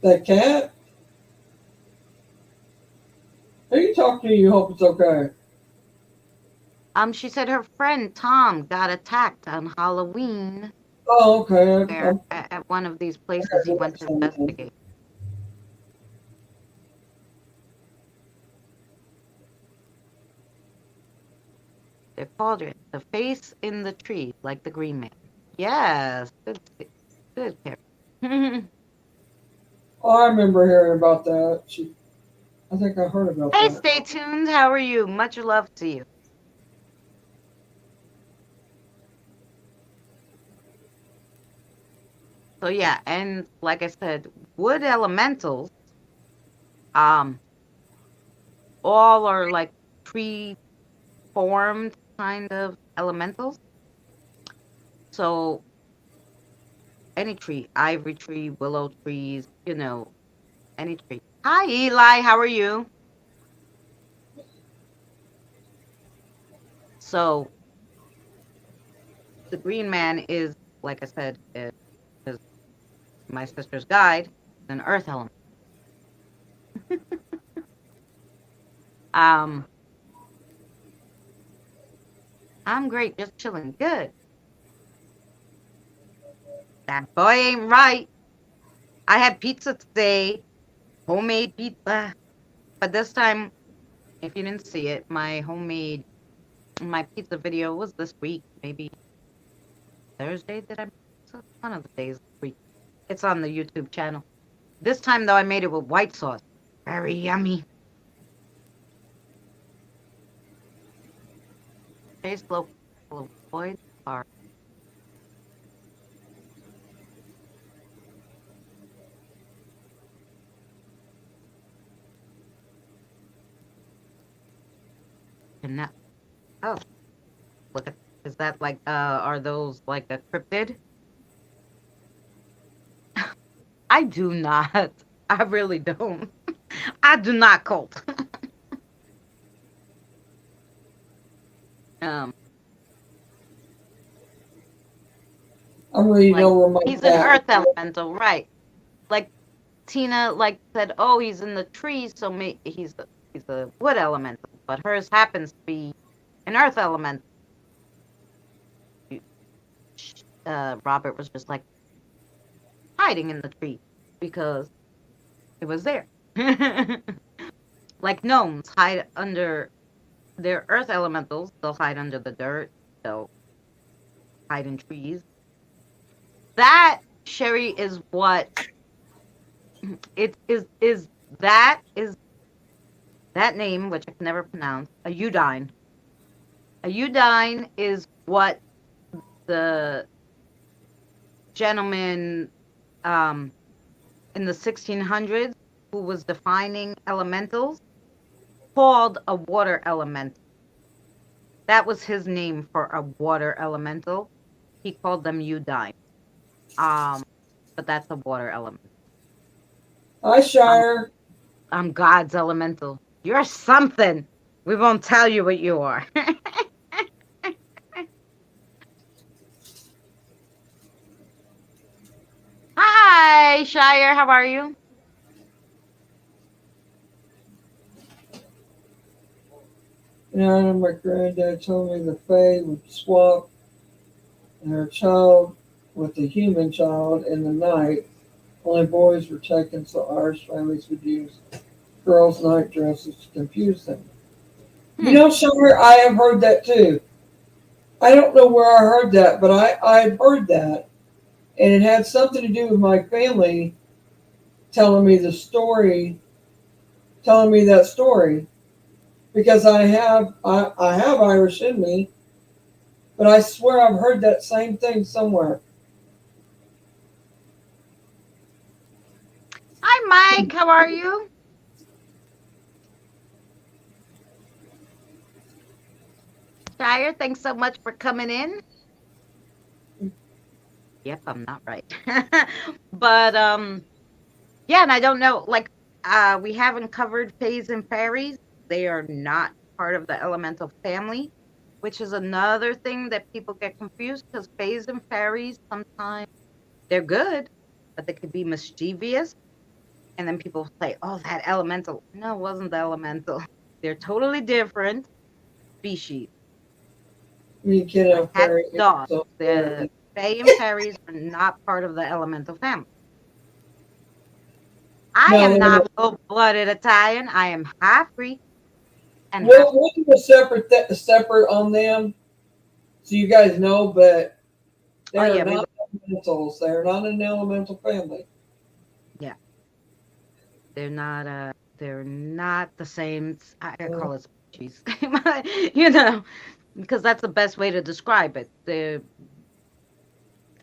Speaker 2: That cat? Who you talking to? You hope it's okay.
Speaker 1: She said her friend Tom got attacked on Halloween,
Speaker 2: Oh, okay.
Speaker 1: where at one of these places he went to investigate. They called it the face in the tree, like the Green Man. Yes, good, Carrie.
Speaker 2: Oh, I remember hearing about that. I think I heard about
Speaker 1: Hey,
Speaker 2: that.
Speaker 1: stay tuned. How are you? Much love to you. So yeah, and like I said, wood elementals, um, all are like tree formed kind of elementals. So any tree, ivory tree, willow trees, any tree. Hi, Eli. How are you? So the green man is, like I said, is my sister's guide, an earth element. Um, I'm great, just chilling. Good. That boy ain't right. I had pizza today, homemade pizza. But this time, if you didn't see it, my pizza video was this week, maybe Thursday. Did I make pizza? One of the days this week. It's on the YouTube channel. This time though, I made it with white sauce. Very yummy. Taste local. Avoid our connect. Oh, look at. Is that like? Are those like a cryptid? I do not. I really don't. I do not cult. um,
Speaker 2: I'm reading
Speaker 1: like
Speaker 2: over my
Speaker 1: he's an
Speaker 2: cat.
Speaker 1: earth elemental, right? Like Tina, like said, oh, he's in the tree, so he's a wood elemental, but hers happens to be an earth elemental. Robert was just like hiding in the tree because it was there. Like gnomes hide under their earth elementals, they'll hide under the dirt, they'll hide in trees. That Sherry is what it is that name, which I can never pronounce, a Udine. A Udine is what the gentleman um, in the 1600s who was defining elementals called a water elemental. That was his name for a water elemental. He called them Udine. Um, but that's a water element.
Speaker 2: Hi,
Speaker 1: I'm,
Speaker 2: Shire.
Speaker 1: I'm God's elemental. You're something. We won't tell you what you are. Hi, Shire. How are you?
Speaker 2: My granddad told me the Fae would swap their child with the human child in the night. Only boys were taken, so Irish families would use girls' night dresses to confuse them. You
Speaker 1: Hmm.
Speaker 2: know, Shire, I have heard that too. I don't know where I heard that, but I've heard that. And it had something to do with my family telling me the story, telling me that story. Because I have Irish in me, but I swear I've heard that same thing somewhere.
Speaker 1: Hi, Mike. How are you? Shire, thanks so much for coming in. Yep, I'm not right. But yeah, and I don't know, like we haven't covered fays and fairies. They are not part of the elemental family, which is another thing that people get confused because fays and fairies sometimes they're good, but they could be mischievous. And then people say, "Oh, that elemental." No, it wasn't the elemental. They're totally different species.
Speaker 2: You can
Speaker 1: Like
Speaker 2: have
Speaker 1: cats,
Speaker 2: fairy.
Speaker 1: dogs.
Speaker 2: So
Speaker 1: The fae and fairies are not part of the elemental family. I
Speaker 2: no,
Speaker 1: am
Speaker 2: they're not.
Speaker 1: not full-blooded Italian. I am half Greek and half.
Speaker 2: We'll do a separate on them, so you guys know. But they
Speaker 1: Oh
Speaker 2: are
Speaker 1: yeah, we
Speaker 2: not
Speaker 1: will.
Speaker 2: elementals. They are not an elemental family.
Speaker 1: Yeah, they're not. They're not the same. I
Speaker 2: Uh,
Speaker 1: call it species. You know, because that's the best way to describe it. They're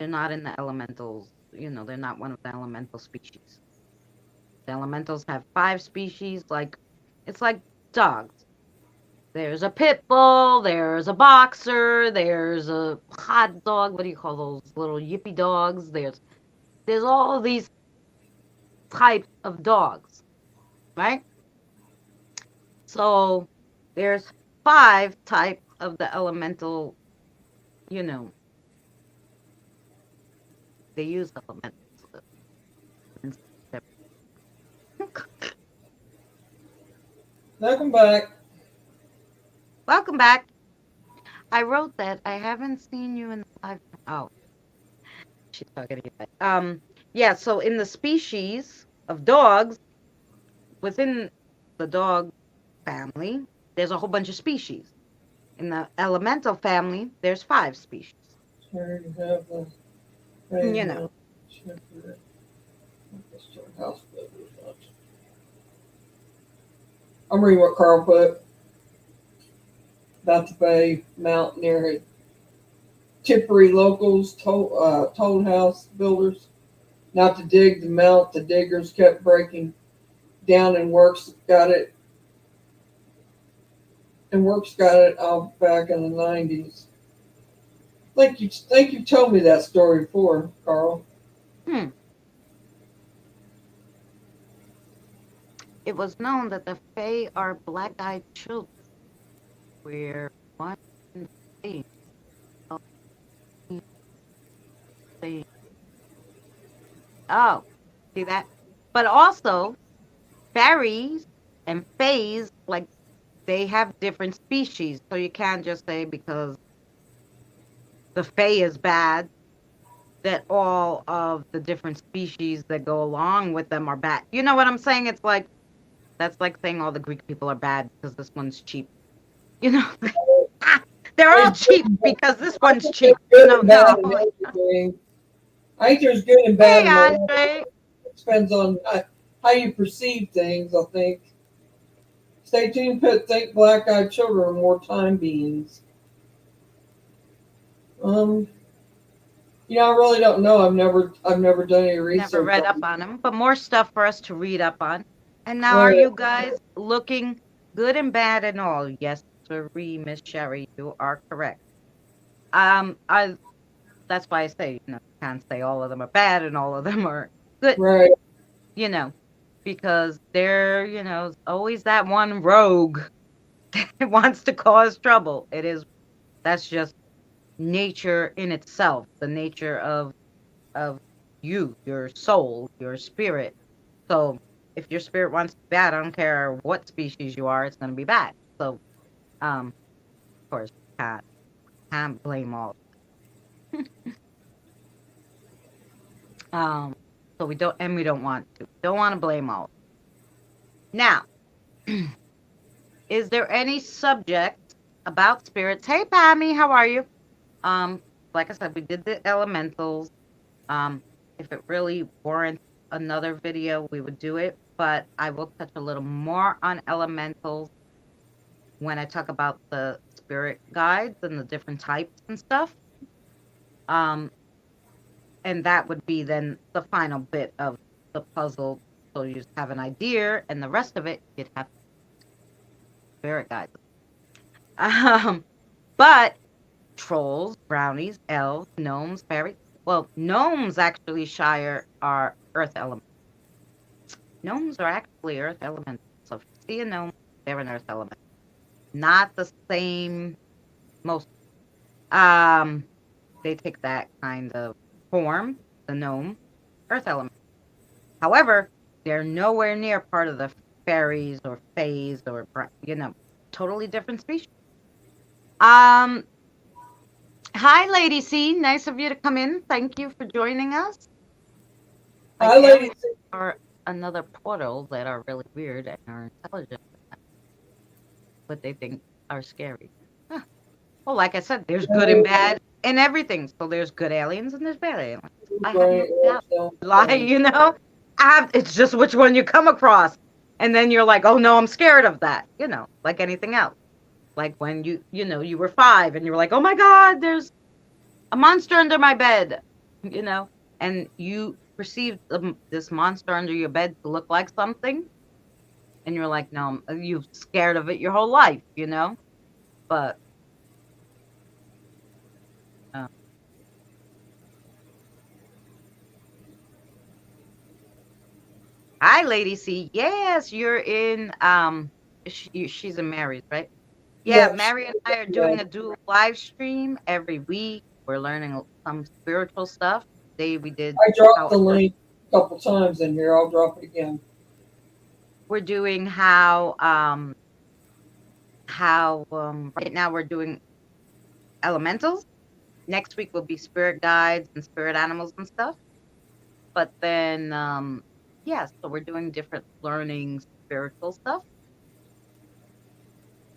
Speaker 1: not in the elementals. You know, they're not one of the elemental species. The elementals have five species. Like it's like dogs. There's a pit bull, there's a boxer, there's a hot dog. What do you call those little yippy dogs? There's all these types of dogs, right? So there's five types of the elemental, you know, they use elementals.
Speaker 2: Welcome back.
Speaker 1: Welcome back. I wrote that. I haven't seen you in the live. Oh, she's talking to you. Yeah, so in the species of dogs, within the dog family, there's a whole bunch of species. In the elemental family, there's five species.
Speaker 2: Here you have the
Speaker 1: You know,
Speaker 2: rain shepherd, house builders. I'm reading what Carl put about the Bay Mountaineer Tippery locals told house builders not to dig the mount. The diggers kept breaking down and works got it off back in the 90s. Think you told me that story before, Carl.
Speaker 1: hmm, it was known that the Fae are black-eyed children, where one thing, thing, oh, see that? But also, fairies and fays, like they have different species, so you can't just say because the fae is bad that all of the different species that go along with them are bad. You know what I'm saying? It's like that's like saying all the Greek people are bad because this one's cheap. You know, they're all
Speaker 2: There's
Speaker 1: cheap
Speaker 2: good,
Speaker 1: because this
Speaker 2: I
Speaker 1: one's
Speaker 2: think there's
Speaker 1: cheap. You
Speaker 2: good
Speaker 1: know,
Speaker 2: and bad
Speaker 1: no.
Speaker 2: in everything. I think there's good and bad
Speaker 1: Hey,
Speaker 2: in a lot.
Speaker 1: Andre.
Speaker 2: It depends on how you perceive things, I think. Stay tuned, Pit. Think black eyed children are more time beings. Um, I really don't know. I've never done any
Speaker 1: Never
Speaker 2: research
Speaker 1: read
Speaker 2: on
Speaker 1: up
Speaker 2: it.
Speaker 1: on them, but more stuff for us to read up on. And now, are
Speaker 2: Right.
Speaker 1: you guys looking good and bad and all? Yes, sirree, Miss Sherry, you are correct. I that's why I say, can't say all of them are bad and all of them are good,
Speaker 2: Right.
Speaker 1: you know, because always that one rogue that wants to cause trouble. That's just nature in itself, the nature of you, your soul, your spirit. So if your spirit wants to be bad, I don't care what species you are, it's going to be bad. So, of course, can't blame all. Um, so we don't want to. Don't want to blame all. Now, is there any subject about spirits? Hey, Pammy, how are you? Um, like I said, we did the elementals. Um, if it really warrants another video, we would do it, but I will touch a little more on elementals when I talk about the spirit guides and the different types and stuff. Um, and that would be then the final bit of the puzzle. So you just have an idea, and the rest of it you'd have spirit guides. Um, but trolls, brownies, elves, gnomes, fairies. Well, gnomes actually shire are earth elements. Gnomes are actually earth elements. So if you see a gnome, they're an earth element. Not the same most. Um, they take that kind of form, the gnome, earth element. However, they're nowhere near part of the fairies or fays or totally different species. Um, Hi, Lady C. Nice of you to come in. Thank you for joining us. Like
Speaker 2: Hi, ladies.
Speaker 1: aliens are another portal that are really weird and are intelligent, but they think are scary. Huh. Well, like I said, there's good and bad in everything. So there's good aliens and there's bad aliens. I have no
Speaker 2: Right,
Speaker 1: doubt.
Speaker 2: right,
Speaker 1: Lie,
Speaker 2: right.
Speaker 1: it's just which one you come across. And then you're like, oh no, I'm scared of that. Like anything else. Like when you were 5 and you were like, oh my God, there's a monster under my bed, you know, and you perceived this monster under your bed to look like something, and you're like, no, you've scared of it your whole life. But uh, hi, Lady C. Yes, you're in. She's in Mary's, right? Yeah,
Speaker 2: Yep.
Speaker 1: Mary and I are
Speaker 2: Yeah.
Speaker 1: doing a dual live stream every week. We're learning some spiritual stuff. Today we did
Speaker 2: I dropped
Speaker 1: how
Speaker 2: the link a couple times in here. I'll drop it again.
Speaker 1: we're doing how right now we're doing elementals. Next week will be spirit guides and spirit animals and stuff. But then yeah, so we're doing different learning spiritual stuff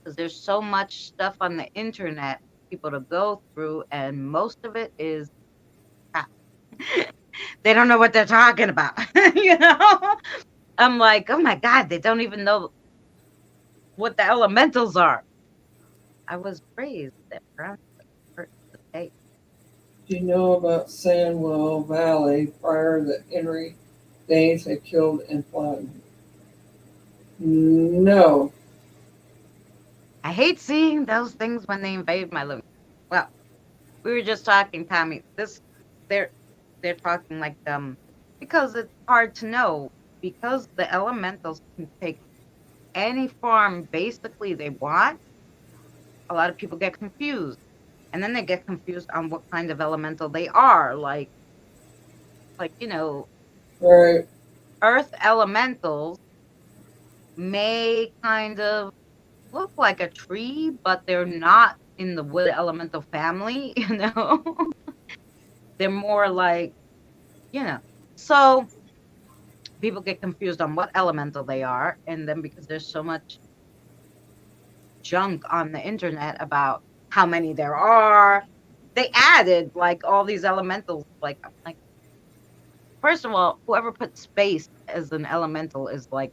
Speaker 1: because there's so much stuff on the internet for people to go through, and most of it is crap. They don't know what they're talking about. you know I'm like, oh my God, they don't even know what the elementals are. I was raised at Brown State.
Speaker 2: Do you know about Sandwell Valley prior that Henry Danes had killed and flattened? No.
Speaker 1: I hate seeing those things when they invade my living. Well, we were just talking, Tommy. They're they're talking like because it's hard to know because the elementals can take any form basically they want. A lot of people get confused, and then they get confused on what kind of elemental they are. Like
Speaker 2: Right.
Speaker 1: earth elementals may kind of look like a tree, but they're not in the wood elemental family. They're more like you know. So people get confused on what elemental they are, and then because there's so much junk on the internet about how many there are, they added like all these elementals. Like first of all, whoever put space as an elemental is like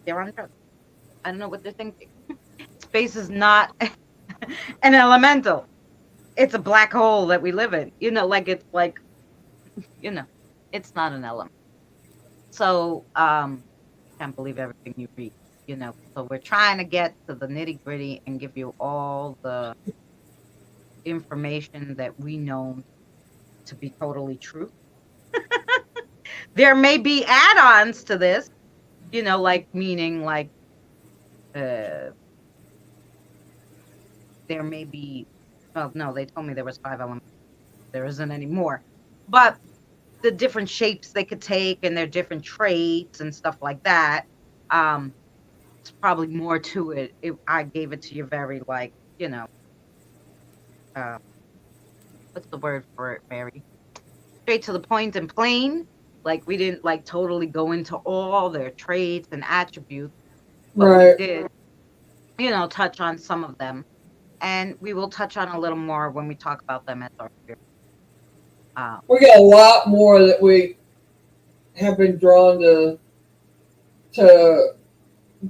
Speaker 1: they're on drugs. I don't know what they're thinking. Space is not an elemental. It's a black hole that we live in. Like it's like you know, it's not an element. So can't believe everything you read. So we're trying to get to the nitty gritty and give you all the information that we know to be totally true. There may be add-ons to this, like meaning like uh there may be well no, they told me there was 5 elements. There isn't any more. But the different shapes they could take and their different traits and stuff like that. It's probably more to it. I gave it to you very like, uh, what's the word for it, Mary? Straight to the point and plain. Like we didn't like totally go into all their traits and attributes, but we
Speaker 2: Right.
Speaker 1: did, touch on some of them. And we will touch on a little more when we talk about them as our spirit. Um,
Speaker 2: We got a lot more that we have been drawn to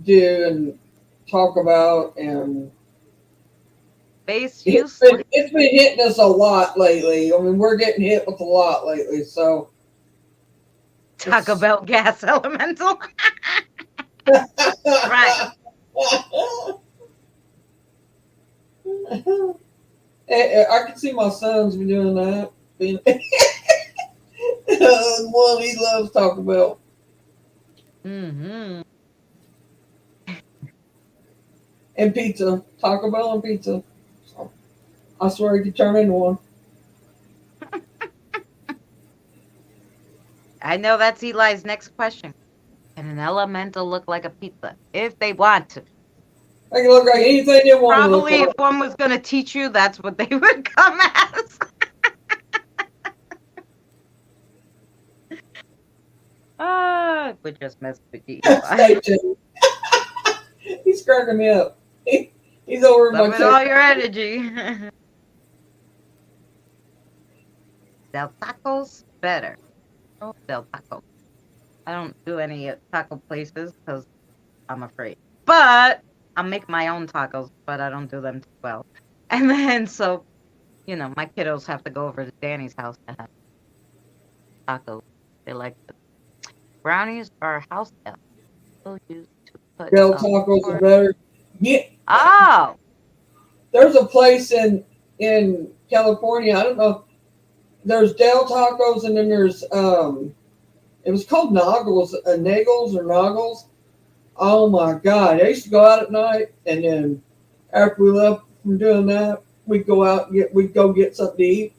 Speaker 2: do and talk about, and
Speaker 1: Base use.
Speaker 2: it's been hitting us a lot lately. I mean, we're getting hit with a lot lately, so
Speaker 1: Taco
Speaker 2: it's
Speaker 1: Bell gas elemental. Right.
Speaker 2: I can see my sons be doing that. Being, one he loves Taco Bell
Speaker 1: Mm-hmm.
Speaker 2: and pizza. Taco Bell and pizza. So, I swear he could turn into one.
Speaker 1: I know that's Eli's next question. Can an elemental look like a pizza? If they want to.
Speaker 2: They can look like anything they want to look
Speaker 1: Probably if
Speaker 2: like.
Speaker 1: one was going to teach you, that's what they would come as. Ah, we just messed with you, Eli.
Speaker 2: Snake Chan. He's cracking me up. He's over in my
Speaker 1: Summon
Speaker 2: check.
Speaker 1: all your energy. Del Tacos, better. Oh, Del Taco. I don't do any taco places because I'm afraid. But I'll make my own tacos, but I don't do them too well. And then, so, my kiddos have to go over to Danny's house to have tacos. They like the brownies are house elf. Still used to put
Speaker 2: Del
Speaker 1: a
Speaker 2: Tacos are
Speaker 1: fork.
Speaker 2: better. Yeah,
Speaker 1: Oh,
Speaker 2: there's a place in California. I don't know. There's Del Tacos, and then there's it was called Noggles, Nagels or Noggles. Oh my God! I used to go out at night, and then after we left from doing that, we'd go get something to eat.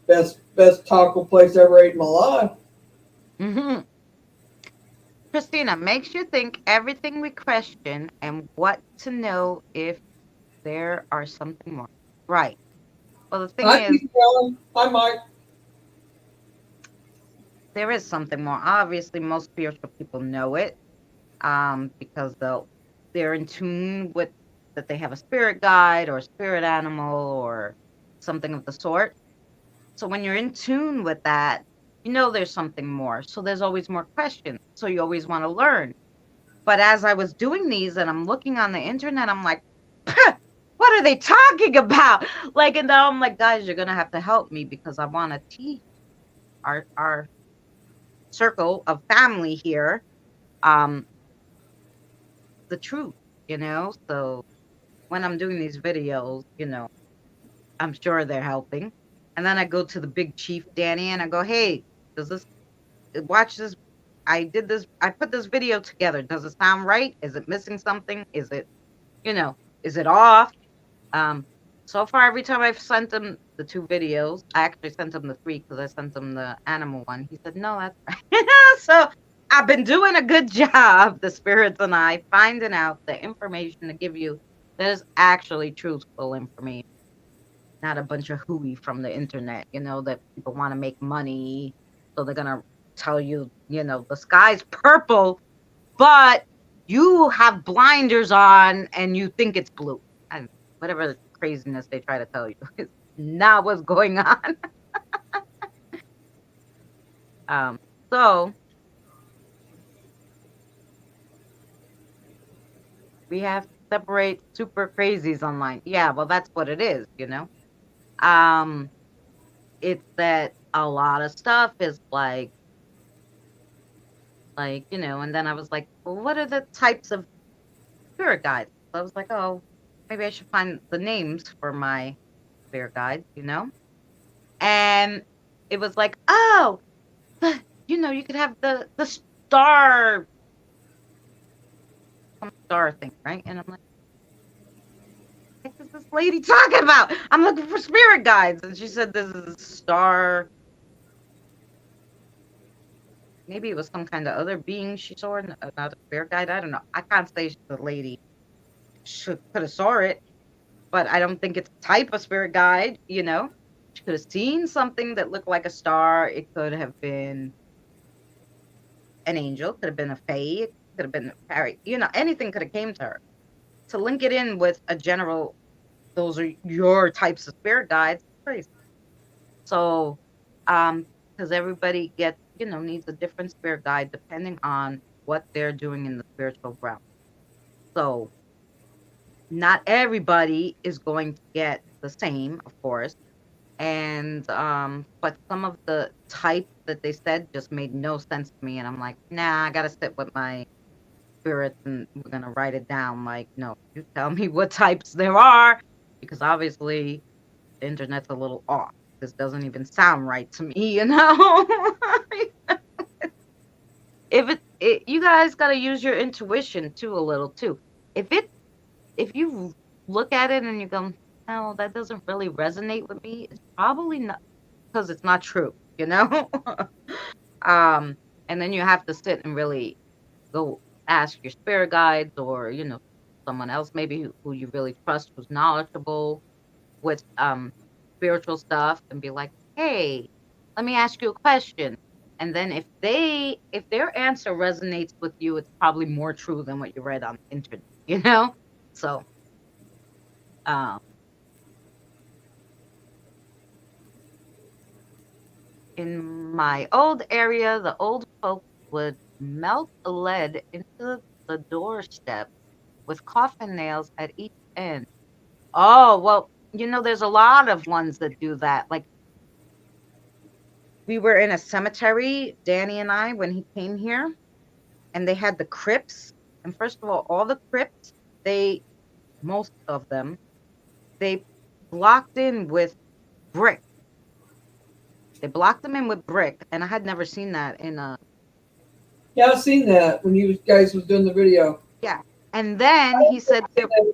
Speaker 2: Best taco place I ever ate in my life.
Speaker 1: hmm. Christina makes you think everything we question and what to know if there are something more. Right. Well, the thing
Speaker 2: Hi,
Speaker 1: is,
Speaker 2: Keith Allen. Hi, Mike.
Speaker 1: there is something more. Obviously, most spiritual people know it, because they're in tune with that they have a spirit guide or a spirit animal or something of the sort. So when you're in tune with that, there's something more. So there's always more questions. So you always want to learn. But as I was doing these and I'm looking on the internet, I'm like, what are they talking about? Like, and now I'm like, guys, you're gonna have to help me because I want to teach our circle of family here, um, the truth. So when I'm doing these videos, I'm sure they're helping. And then I go to the big chief, Danny, and I go, hey, does this watch this? I put this video together. Does it sound right? Is it missing something? You know, is it off? Um, so far, every time I've sent him the two videos, I actually sent him the three because I sent him the animal one. He said, no, that's right. So I've been doing a good job, the spirits and I, finding out the information to give you that is actually truthful information, not a bunch of hooey from the internet, that people want to make money. So they're going to tell you, the sky's purple, but you have blinders on and you think it's blue. And whatever craziness they try to tell you is not what's going on. Um, so we have to separate super crazies online. Yeah, well, that's what it is. Um, it's that a lot of stuff is and then I was like, well, what are the types of spirit guides? So I was like, oh, maybe I should find the names for my spirit guides. And it was like, oh, you could have the star, some star thing, right? And I'm like, what is this lady talking about? I'm looking for spirit guides, and she said this is a star. Maybe it was some kind of other being she saw, not a spirit guide. I don't know. I can't say the lady should could have saw it, but I don't think it's a type of spirit guide. She could have seen something that looked like a star. It could have been an angel, could have been a fae, it could have been a fairy. Anything could have came to her. To link it in with a general, those are your types of spirit guides, crazy. So, because everybody needs a different spirit guide depending on what they're doing in the spiritual realm. So, not everybody is going to get the same, of course. And but some of the types that they said just made no sense to me, and I'm like, nah, I gotta sit with my spirits and we're gonna write it down. Like, no, you tell me what types there are, because obviously internet's a little off. This doesn't even sound right to me, you know? You guys got to use your intuition too a little too. If it if you look at it and you go, no, that doesn't really resonate with me, it's probably not because it's not true, you know? um, and then you have to sit and really go ask your spirit guides or, someone else maybe who you really trust who's knowledgeable with spiritual stuff and be like, hey, let me ask you a question. And then if their answer resonates with you, it's probably more true than what you read on the internet, you know? So um in my old area, the old folks would melt lead into the doorstep with coffin nails at each end. Oh, well, there's a lot of ones that do that. Like we were in a cemetery, Danny and I, when he came here, and they had the crypts. And first of all the crypts, most of them, they blocked in with brick. They blocked them in with brick, and I had never seen that in a
Speaker 2: Yeah, I've seen that when you guys was doing the video.
Speaker 1: yeah. And then he said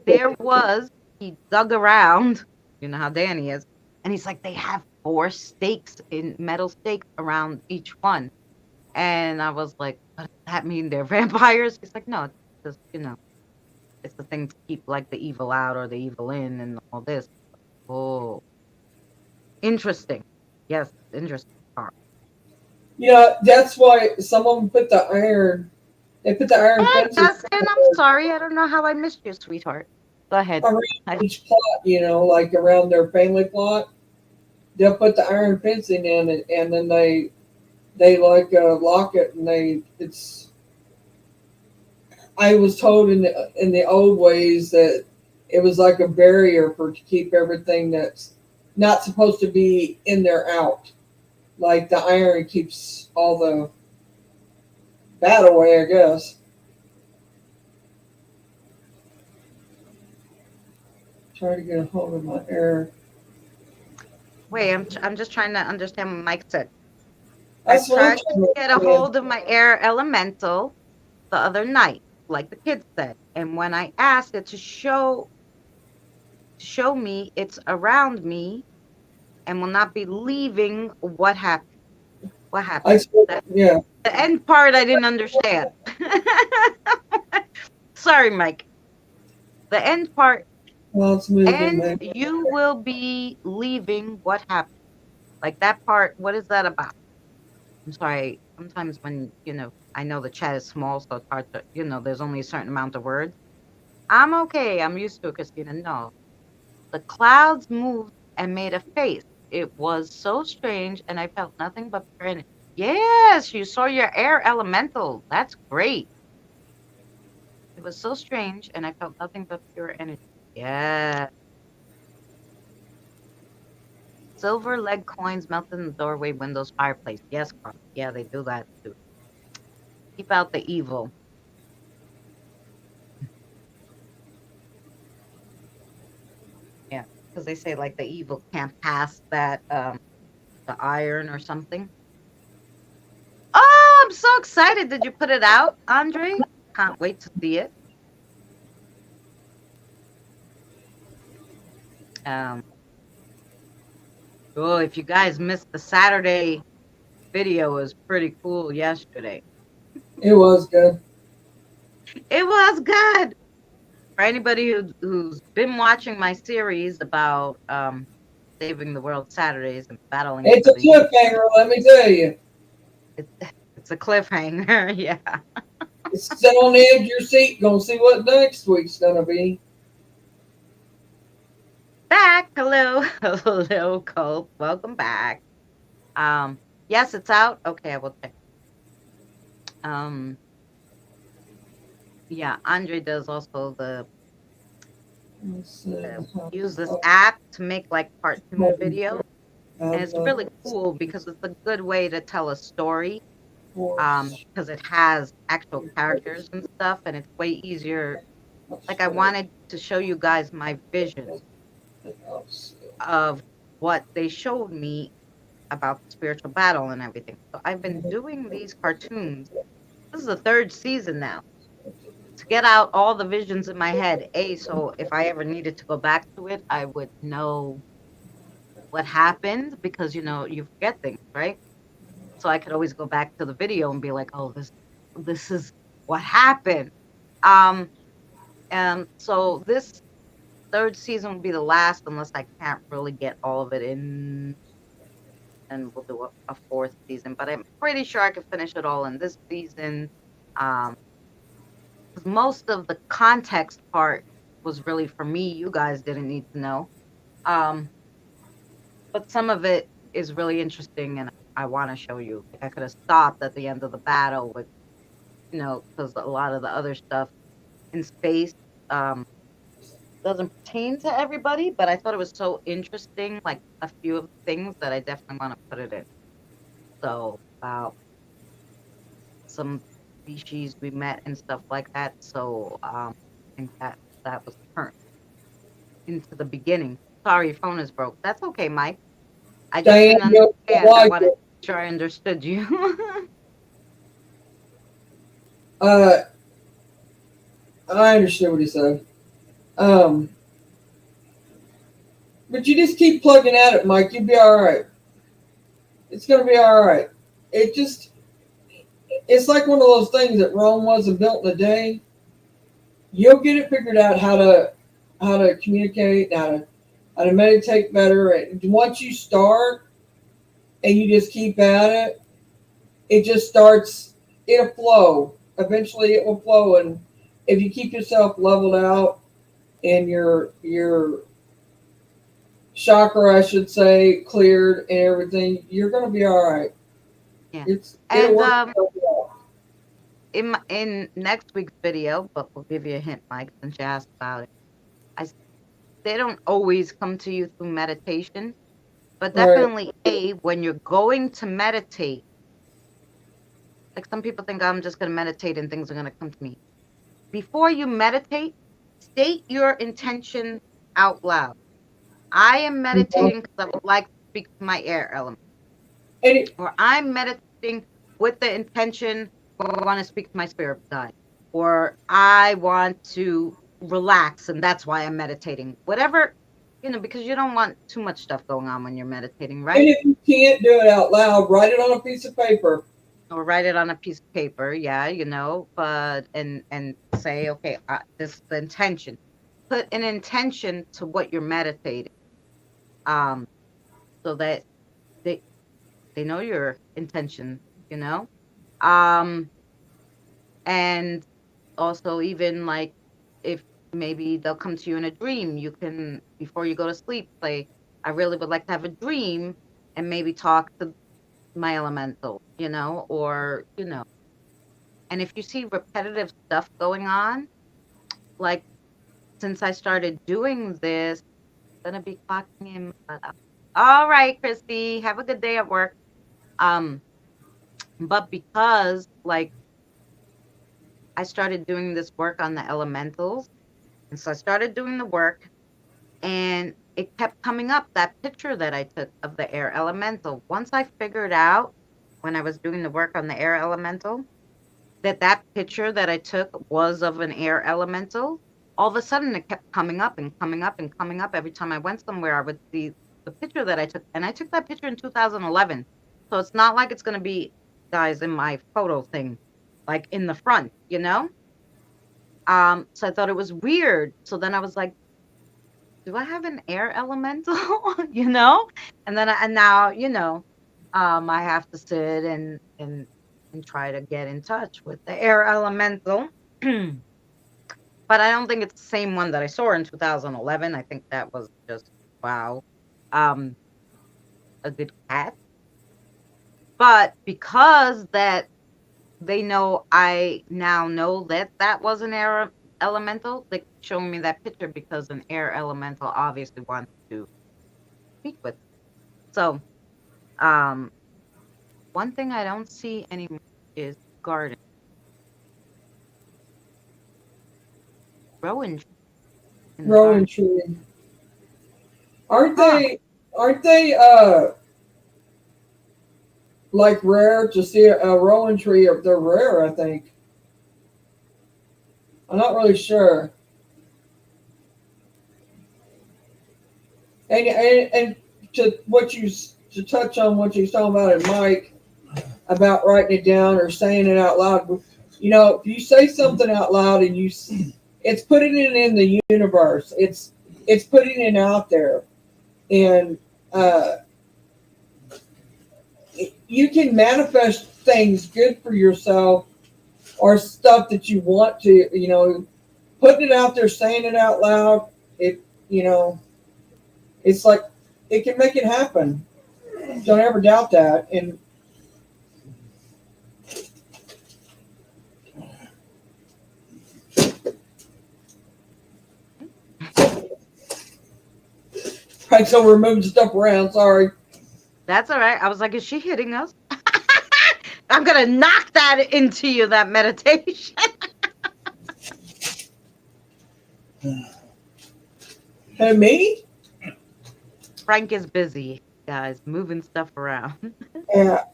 Speaker 1: there was he dug around, you know how Danny is, and he's like they have four stakes in metal stakes around each one. And I was like, what does that mean they're vampires? He's like, no, it's just, it's the thing to keep like the evil out or the evil in and all this. Oh, interesting. Yes, interesting.
Speaker 2: Yeah, that's why some of them put the iron. They put the iron
Speaker 1: Hey,
Speaker 2: fences
Speaker 1: Justin, I'm sorry. I don't know how I missed you, sweetheart. Go ahead.
Speaker 2: around each plot. Like around their family plot. They'll put the iron fencing in it, and then they like lock it, and it's. I was told in the old ways that it was like a barrier for to keep everything that's not supposed to be in there out. Like the iron keeps all the bad away, I guess. Try to get a hold of my air.
Speaker 1: Wait, I'm just trying to understand what Mike said. I
Speaker 2: That's what I'm
Speaker 1: tried to
Speaker 2: trying to
Speaker 1: get a
Speaker 2: understand.
Speaker 1: hold of my air elemental the other night, like the kids said. And when I asked it to show me it's around me and will not be leaving, what happened? What
Speaker 2: I
Speaker 1: happened?
Speaker 2: swear,
Speaker 1: The,
Speaker 2: yeah.
Speaker 1: the end part I didn't understand. Sorry, Mike. The end part,
Speaker 2: Well, it's moving,
Speaker 1: and
Speaker 2: man.
Speaker 1: you will be leaving. What happened? Like that part, what is that about? I'm sorry. Sometimes when, I know the chat is small, so it's hard to, there's only a certain amount of words. I'm okay. I'm used to it, Christina. No. The clouds moved and made a face. It was so strange, and I felt nothing but pure energy. Yes, you saw your air elemental. That's great. It was so strange, and I felt nothing but pure energy. Yeah. Silver leg coins melted in the doorway, windows, fireplace. Yes, Carl. Yeah, they do that too. Keep out the evil. Yeah, because they say like the evil can't pass that the iron or something. Oh, I'm so excited. Did you put it out, Andre? Can't wait to see it. Um, oh, if you guys missed the Saturday video, it was pretty cool yesterday.
Speaker 2: It was good.
Speaker 1: It was good. For anybody who's been watching my series about saving the world Saturdays and battling
Speaker 2: It's
Speaker 1: for
Speaker 2: a
Speaker 1: the youth,
Speaker 2: cliffhanger, let me tell you.
Speaker 1: it's, it's a cliffhanger. Yeah.
Speaker 2: It's sit on the edge of your seat, gonna see what next week's gonna be.
Speaker 1: Back. Hello. Hello, Cope. Welcome back. Um, yes, it's out. Okay, I will check. Um, yeah, Andre does also
Speaker 2: Let's see.
Speaker 1: use this app to make like cartoon videos, and it's really cool because it's a good way to tell a story. Because it has actual characters and stuff, and it's way easier. Like I wanted to show you guys my vision of what they showed me about the spiritual battle and everything. So I've been doing these cartoons. This is the third season now to get out all the visions in my head. So if I ever needed to go back to it, I would know what happened because you forget things, right? So I could always go back to the video and be like, oh, this is what happened. Um, and so this third season will be the last unless I can't really get all of it in, and we'll do a fourth season. But I'm pretty sure I could finish it all in this season. Um, 'Cause most of the context part was really for me. You guys didn't need to know. Um, but some of it is really interesting, and I want to show you. Like I could have stopped at the end of the battle with, because a lot of the other stuff in space um, doesn't pertain to everybody. But I thought it was so interesting, like a few of the things that I definitely want to put it in. So about some species we met and stuff like that. So I think that was current into the beginning. Sorry, your phone is broke. That's okay, Mike. I just
Speaker 2: Diane,
Speaker 1: didn't
Speaker 2: you don't
Speaker 1: understand. I
Speaker 2: like
Speaker 1: wanted to
Speaker 2: it.
Speaker 1: make sure I understood you.
Speaker 2: Uh, I understand what he said. Um, but you just keep plugging at it, Mike. You'll be all right. It's gonna be all right. It just, it's like one of those things that Rome wasn't built in a day. You'll get it figured out how to communicate, how to meditate better. And once you start and you just keep at it, it just starts. It'll flow. Eventually, it will flow. And if you keep yourself leveled out and your chakra, I should say, cleared and everything, you're gonna be all right.
Speaker 1: Yeah.
Speaker 2: It'll
Speaker 1: And
Speaker 2: work itself out.
Speaker 1: in next week's video, but we'll give you a hint, Mike, since you asked about it. I They don't always come to you through meditation, but
Speaker 2: Right.
Speaker 1: definitely when you're going to meditate, like some people think I'm just going to meditate and things are going to come to me. Before you meditate, state your intention out loud. I am
Speaker 2: Mhm.
Speaker 1: meditating because I would like to speak to my air element,
Speaker 2: And it,
Speaker 1: or I'm meditating with the intention, or I want to speak to my spirit guide, or I want to relax and that's why I'm meditating. Whatever, because you don't want too much stuff going on when you're meditating,
Speaker 2: and
Speaker 1: right?
Speaker 2: if you can't do it out loud, write it on a piece of paper.
Speaker 1: Or write it on a piece of paper, yeah, but and say, okay, this is the intention. Put an intention to what you're meditating, um, so that they they know your intention, you know. Um, and also even like if maybe they'll come to you in a dream, you can before you go to sleep say, I really would like to have a dream and maybe talk to my elemental, or and if you see repetitive stuff going on, like since I started doing this, I'm gonna be clocking in. All right, Christy, have a good day at work. Um, but because like I started doing this work on the elementals, and so I started doing the work, and it kept coming up that picture that I took of the air elemental. Once I figured out when I was doing the work on the air elemental that picture that I took was of an air elemental, all of a sudden it kept coming up and coming up and coming up. Every time I went somewhere, I would see the picture that I took. And I took that picture in 2011. So it's not like it's going to be, guys, in my photo thing, like in the front, So I thought it was weird. So then I was like, do I have an air elemental? you know? And then and now, I have to sit and try to get in touch with the air elemental. But I don't think it's the same one that I saw in 2011. I think that was just wow. Um, a good cat. But because that they know I now know that that was an air elemental, they showing me that picture because an air elemental obviously wants to speak with. So, um, one thing I don't see anymore is garden growing in the garden.
Speaker 2: Growing tree. Aren't
Speaker 1: Huh.
Speaker 2: they? Aren't they like rare to see a rowan tree? Or they're rare, I think. I'm not really sure. And to what you to touch on what you was talking about, and Mike about writing it down or saying it out loud. You know, if you say something out loud and it's putting it in the universe. It's putting it out there, and uh, you can manifest things good for yourself or stuff that you want to. You know, putting it out there, saying it out loud. It you know, it's like it can make it happen. Don't ever doubt that. And right, so we're moving stuff around. Sorry.
Speaker 1: That's all right. I was like, is she hitting us? I'm gonna knock that into you, that meditation.
Speaker 2: Hey, me?
Speaker 1: Frank is busy, guys, moving stuff around.
Speaker 2: Yeah.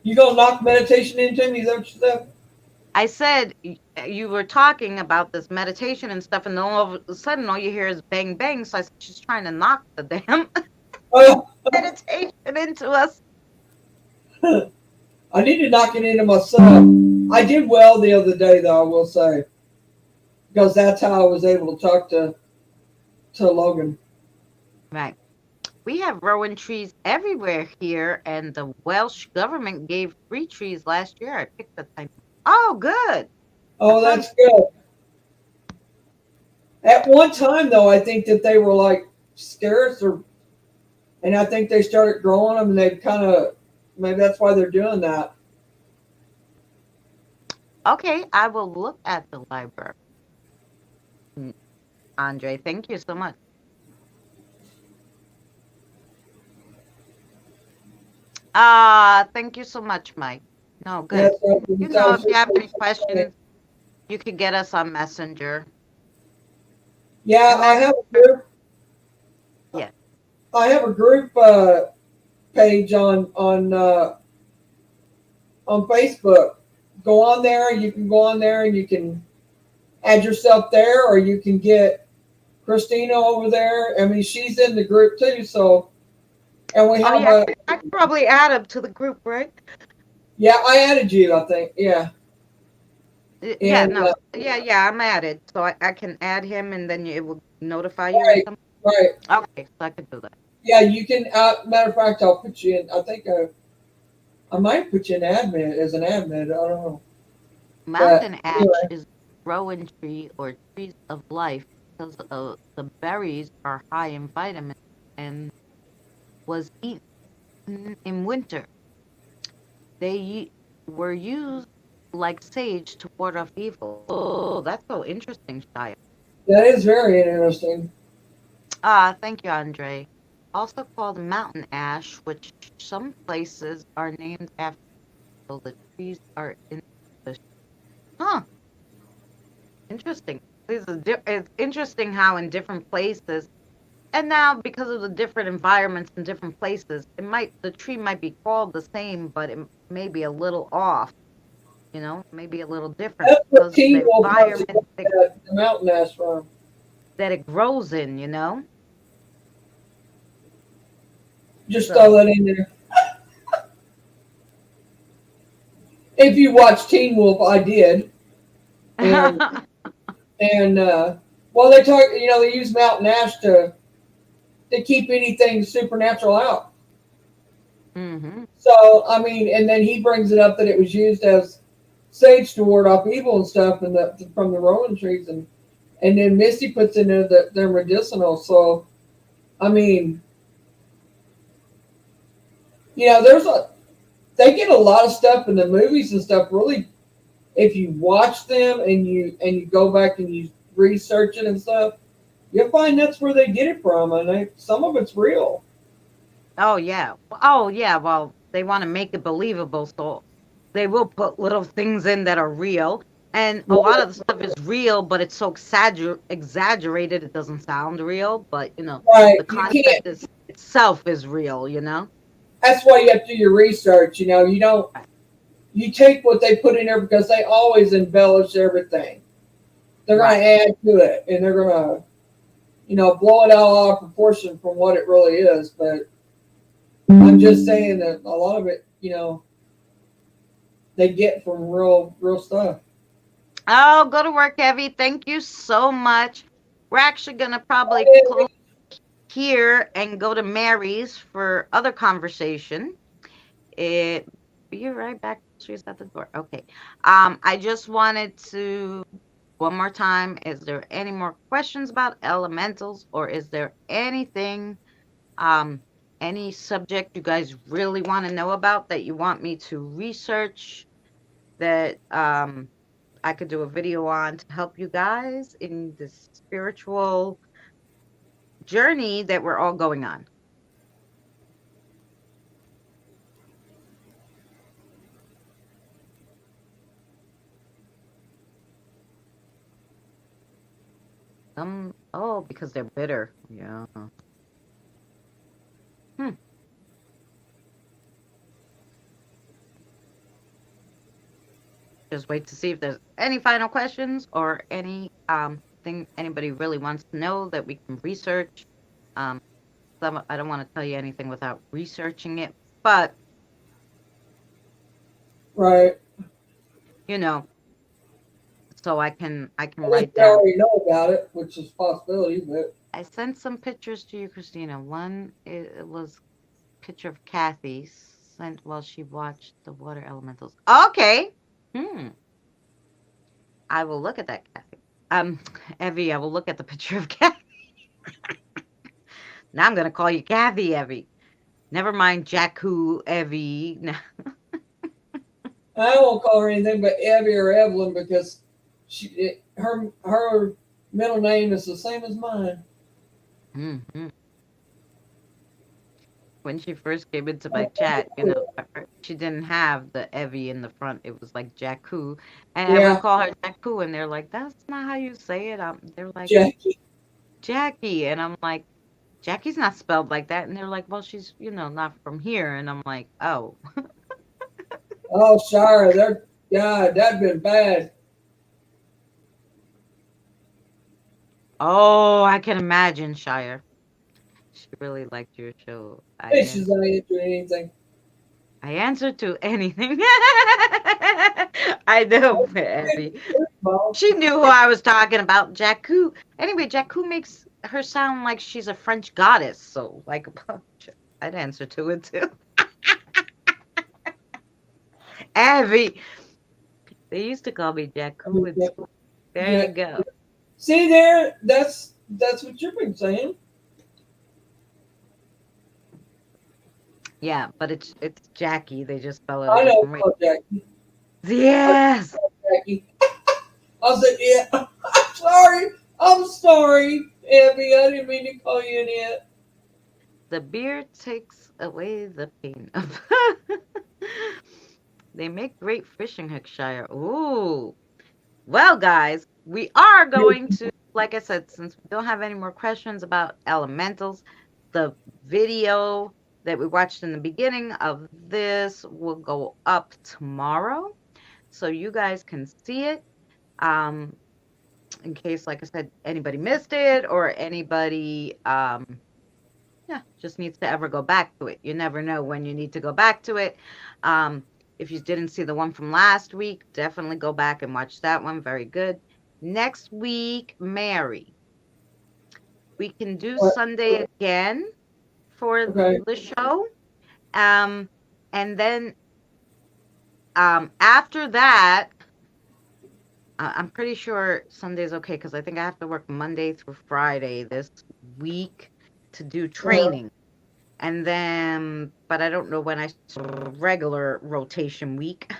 Speaker 2: You gonna knock meditation into me? Is that what you said?
Speaker 1: I said you were talking about this meditation and stuff, and then all of a sudden, all you hear is bang bang. So I said she's trying to knock the damn
Speaker 2: Oh,
Speaker 1: meditation into us.
Speaker 2: I need to knock it into myself. I did well the other day, though. I will say, because that's how I was able to talk to Logan.
Speaker 1: Right. We have rowan trees everywhere here, and the Welsh government gave free trees last year. I picked the time. Oh, good.
Speaker 2: Oh,
Speaker 1: That sounds
Speaker 2: that's good. At one time, though, I think that they were like scarce, and I think they started growing them, and they kind of maybe that's why they're doing that.
Speaker 1: okay. I will look at the library. Mm, Andre, thank you so much. Thank you so much, Mike. No,
Speaker 2: Yeah,
Speaker 1: good.
Speaker 2: so
Speaker 1: You
Speaker 2: that
Speaker 1: know,
Speaker 2: was
Speaker 1: if you
Speaker 2: just
Speaker 1: have any questions, you could get us on Messenger.
Speaker 2: yeah.
Speaker 1: And then, yeah.
Speaker 2: I have a group page on Facebook. Go on there. You can go on there and you can add yourself there, or you can get Christina over there. I mean, she's in the group too. So, and we
Speaker 1: Oh,
Speaker 2: have
Speaker 1: yeah.
Speaker 2: a
Speaker 1: I could probably add him to the group, right?
Speaker 2: yeah. I added you, I think. Yeah,
Speaker 1: Yeah,
Speaker 2: and
Speaker 1: no. Yeah, I'm added. So I can add him and then it will notify you or
Speaker 2: right,
Speaker 1: something.
Speaker 2: right.
Speaker 1: Okay, so I could do that.
Speaker 2: Yeah, you can. Matter of fact, I'll put you in. I think I might put you in admin as an admin. I don't know, but
Speaker 1: Mountain ash
Speaker 2: anyway,
Speaker 1: is a rowan tree or trees of life because the berries are high in vitamins and was eaten in winter. Were used like sage to ward off evil. Oh, that's so interesting, Shia.
Speaker 2: that is very interesting.
Speaker 1: Thank you, Andre. Also called mountain ash, which some places are named after so the trees are in the huh. Interesting. It's interesting how in different places, and now because of the different environments in different places, the tree might be called the same, but it may be a little off. Maybe a little different
Speaker 2: That's what
Speaker 1: because of
Speaker 2: Teen
Speaker 1: the
Speaker 2: Wolf wants to
Speaker 1: environment
Speaker 2: get at the mountain ash from.
Speaker 1: that it grows in.
Speaker 2: Just throw
Speaker 1: So,
Speaker 2: that in there. If you watch Teen Wolf, I did, and well, they talk. You know, they use mountain ash to keep anything supernatural out.
Speaker 1: hmm
Speaker 2: So I mean, and then he brings it up that it was used as sage to ward off evil and stuff, and from the rowan trees, and then Misty puts in there that they're medicinal. So I mean, you know, they get a lot of stuff in the movies and stuff. Really, if you watch them and you go back and you research it and stuff, you'll find that's where they get it from, and some of it's real.
Speaker 1: oh yeah, oh yeah. Well, they want to make it believable, so they will put little things in that are real. And a lot of the stuff is real, but it's so exaggerated it doesn't sound real. But
Speaker 2: Right.
Speaker 1: the
Speaker 2: You can't.
Speaker 1: concept is itself is real.
Speaker 2: That's why you have to do your research. You don't. You take what they put in there because they always embellish everything. They're going
Speaker 1: Right.
Speaker 2: to add to it, and they're going to, blow it all out of proportion from what it really is. But I'm just saying that a lot of it, they get from real stuff.
Speaker 1: Oh, go to work, Evie. Thank you so much. We're actually gonna probably close here and go to Mary's for other conversation. It Be right back. She's at the door. Okay. I just wanted to one more time. Is there any more questions about elementals, or is there um, any subject you guys really want to know about that you want me to research that I could do a video on to help you guys in this spiritual journey that we're all going on? Oh, because they're bitter. Yeah. Hmm. Just wait to see if there's any final questions or any thing anybody really wants to know that we can research. Um, I don't want to tell you anything without researching it, but
Speaker 2: Right.
Speaker 1: you know, so I can
Speaker 2: I think
Speaker 1: write
Speaker 2: they
Speaker 1: down.
Speaker 2: already know about it, which is a possibility, but
Speaker 1: I sent some pictures to you, Christina. One it was a picture of Kathy sent while she watched the water elementals. Okay. Hmm. I will look at that, Kathy. Um, Evie, I will look at the picture of Kathy. Now I'm gonna call you Kathy, Evie. Never mind Jakku, Evie. No.
Speaker 2: I won't call her anything but Evie or Evelyn because her middle name is the same as mine.
Speaker 1: Hmm. When she first came into my
Speaker 2: Oh,
Speaker 1: chat, she didn't have the Evie in the front. It was like Jakku, and I would
Speaker 2: yeah,
Speaker 1: call her Jakku, and they're like, "That's not how you say it." They're like
Speaker 2: Jackie.
Speaker 1: Jackie, and I'm like, Jackie's not spelled like that, and they're like, "Well, she's not from here," and I'm like, "Oh,
Speaker 2: Oh, Shira, they're God, that'd been bad.
Speaker 1: oh, I can imagine Shire." She really liked your show.
Speaker 2: She's not into anything.
Speaker 1: I answer to anything. I know, Abby. She knew who I was talking about, Jakku. Anyway, Jakku makes her sound like she's a French goddess, so like I'd answer to it too. Abby. They used to call me Jakku in school. There
Speaker 2: Yeah.
Speaker 1: you go.
Speaker 2: See there, that's what you've been saying.
Speaker 1: Yeah, but it's Jackie. They just spell it a
Speaker 2: I know
Speaker 1: different
Speaker 2: it's
Speaker 1: way.
Speaker 2: called Jackie. I know it's
Speaker 1: Yes.
Speaker 2: called Jackie. I said, yeah. I'm sorry. I'm sorry, Abby. I didn't mean to call you an it.
Speaker 1: The beer takes away the pain of They make great fishing hooks, Shire. Ooh. Well, guys, we are going to, like I said, since we don't have any more questions about elementals, the video that we watched in the beginning of this will go up tomorrow. So you guys can see it. Um, in case, like I said, anybody missed it or anybody yeah, just needs to ever go back to it. You never know when you need to go back to it. Um, if you didn't see the one from last week, definitely go back and watch that one. Very good. Next week, Mary, we can do
Speaker 2: What?
Speaker 1: Sunday again for
Speaker 2: Okay.
Speaker 1: the show. Um, and then after that, I'm pretty sure Sunday's okay because I think I have to work Monday through Friday this week to do
Speaker 2: Uh,
Speaker 1: training. And then, but I don't know when I start regular rotation week.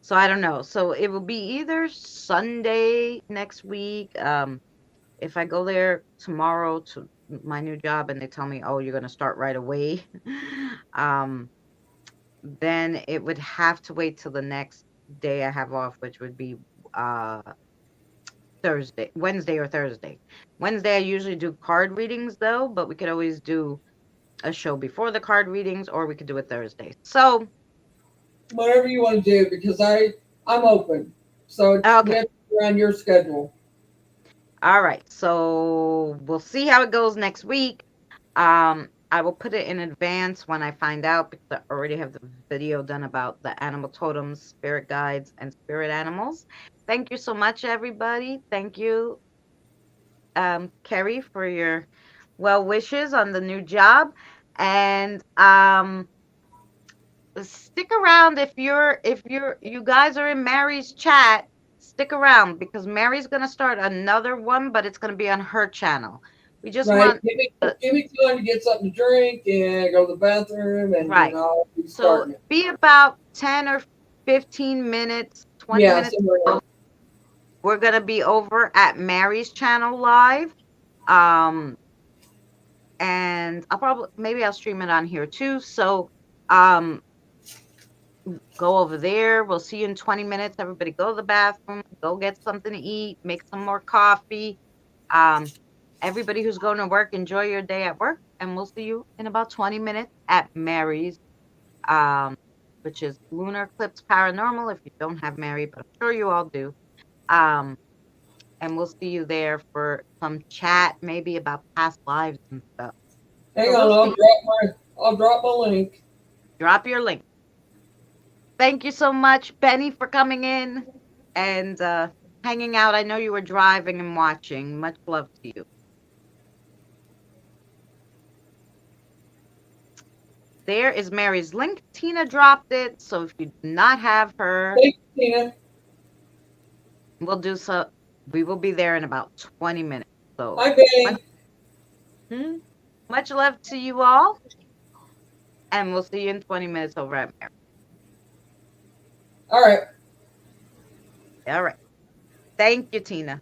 Speaker 1: So I don't know. So it will be either Sunday next week. If I go there tomorrow to my new job and they tell me, oh, you're going to start right away, um, then it would have to wait till the next day I have off, which would be Thursday, Wednesday or Thursday. Wednesday I usually do card readings though, but we could always do a show before the card readings, or we could do it Thursday. So,
Speaker 2: Whatever you want to do, because I'm open. So we
Speaker 1: okay.
Speaker 2: have to be around your schedule.
Speaker 1: All right. So we'll see how it goes next week. I will put it in advance when I find out because I already have the video done about the animal totems, spirit guides, and spirit animals. Thank you so much, everybody. Thank you, Kerry, for your well wishes on the new job. And stick around if you guys are in Mary's chat. Stick around because Mary's gonna start another one, but it's gonna be on her channel. We just
Speaker 2: Right?
Speaker 1: want
Speaker 2: Give me time to get something to drink and go to the bathroom, and then
Speaker 1: right.
Speaker 2: I'll be
Speaker 1: So
Speaker 2: starting it.
Speaker 1: be about 10 or 15 minutes, 20
Speaker 2: Yeah,
Speaker 1: minutes.
Speaker 2: somewhere else.
Speaker 1: We're gonna be over at Mary's channel live. Um, and I'll probably maybe I'll stream it on here too. So um go over there. We'll see you in 20 minutes. Everybody go to the bathroom, go get something to eat, make some more coffee. Um, everybody who's going to work, enjoy your day at work, and we'll see you in about 20 minutes at Mary's, um, which is Lunar Eclipse Paranormal. If you don't have Mary, but I'm sure you all do. Um, and we'll see you there for some chat, maybe about past lives and stuff.
Speaker 2: Hang
Speaker 1: So
Speaker 2: on,
Speaker 1: we'll see.
Speaker 2: I'll drop my link.
Speaker 1: Drop your link. Thank you so much, Benny, for coming in and hanging out. I know you were driving and watching. Much love to you. There is Mary's link. Tina dropped it. So if you do not have her,
Speaker 2: Thank you, Tina.
Speaker 1: we'll do so. We will be there in about 20 minutes. So
Speaker 2: Hi,
Speaker 1: much,
Speaker 2: Benny.
Speaker 1: much love to you all. And we'll see you in 20 minutes over at Mary.
Speaker 2: All right.
Speaker 1: All right. Thank you, Tina.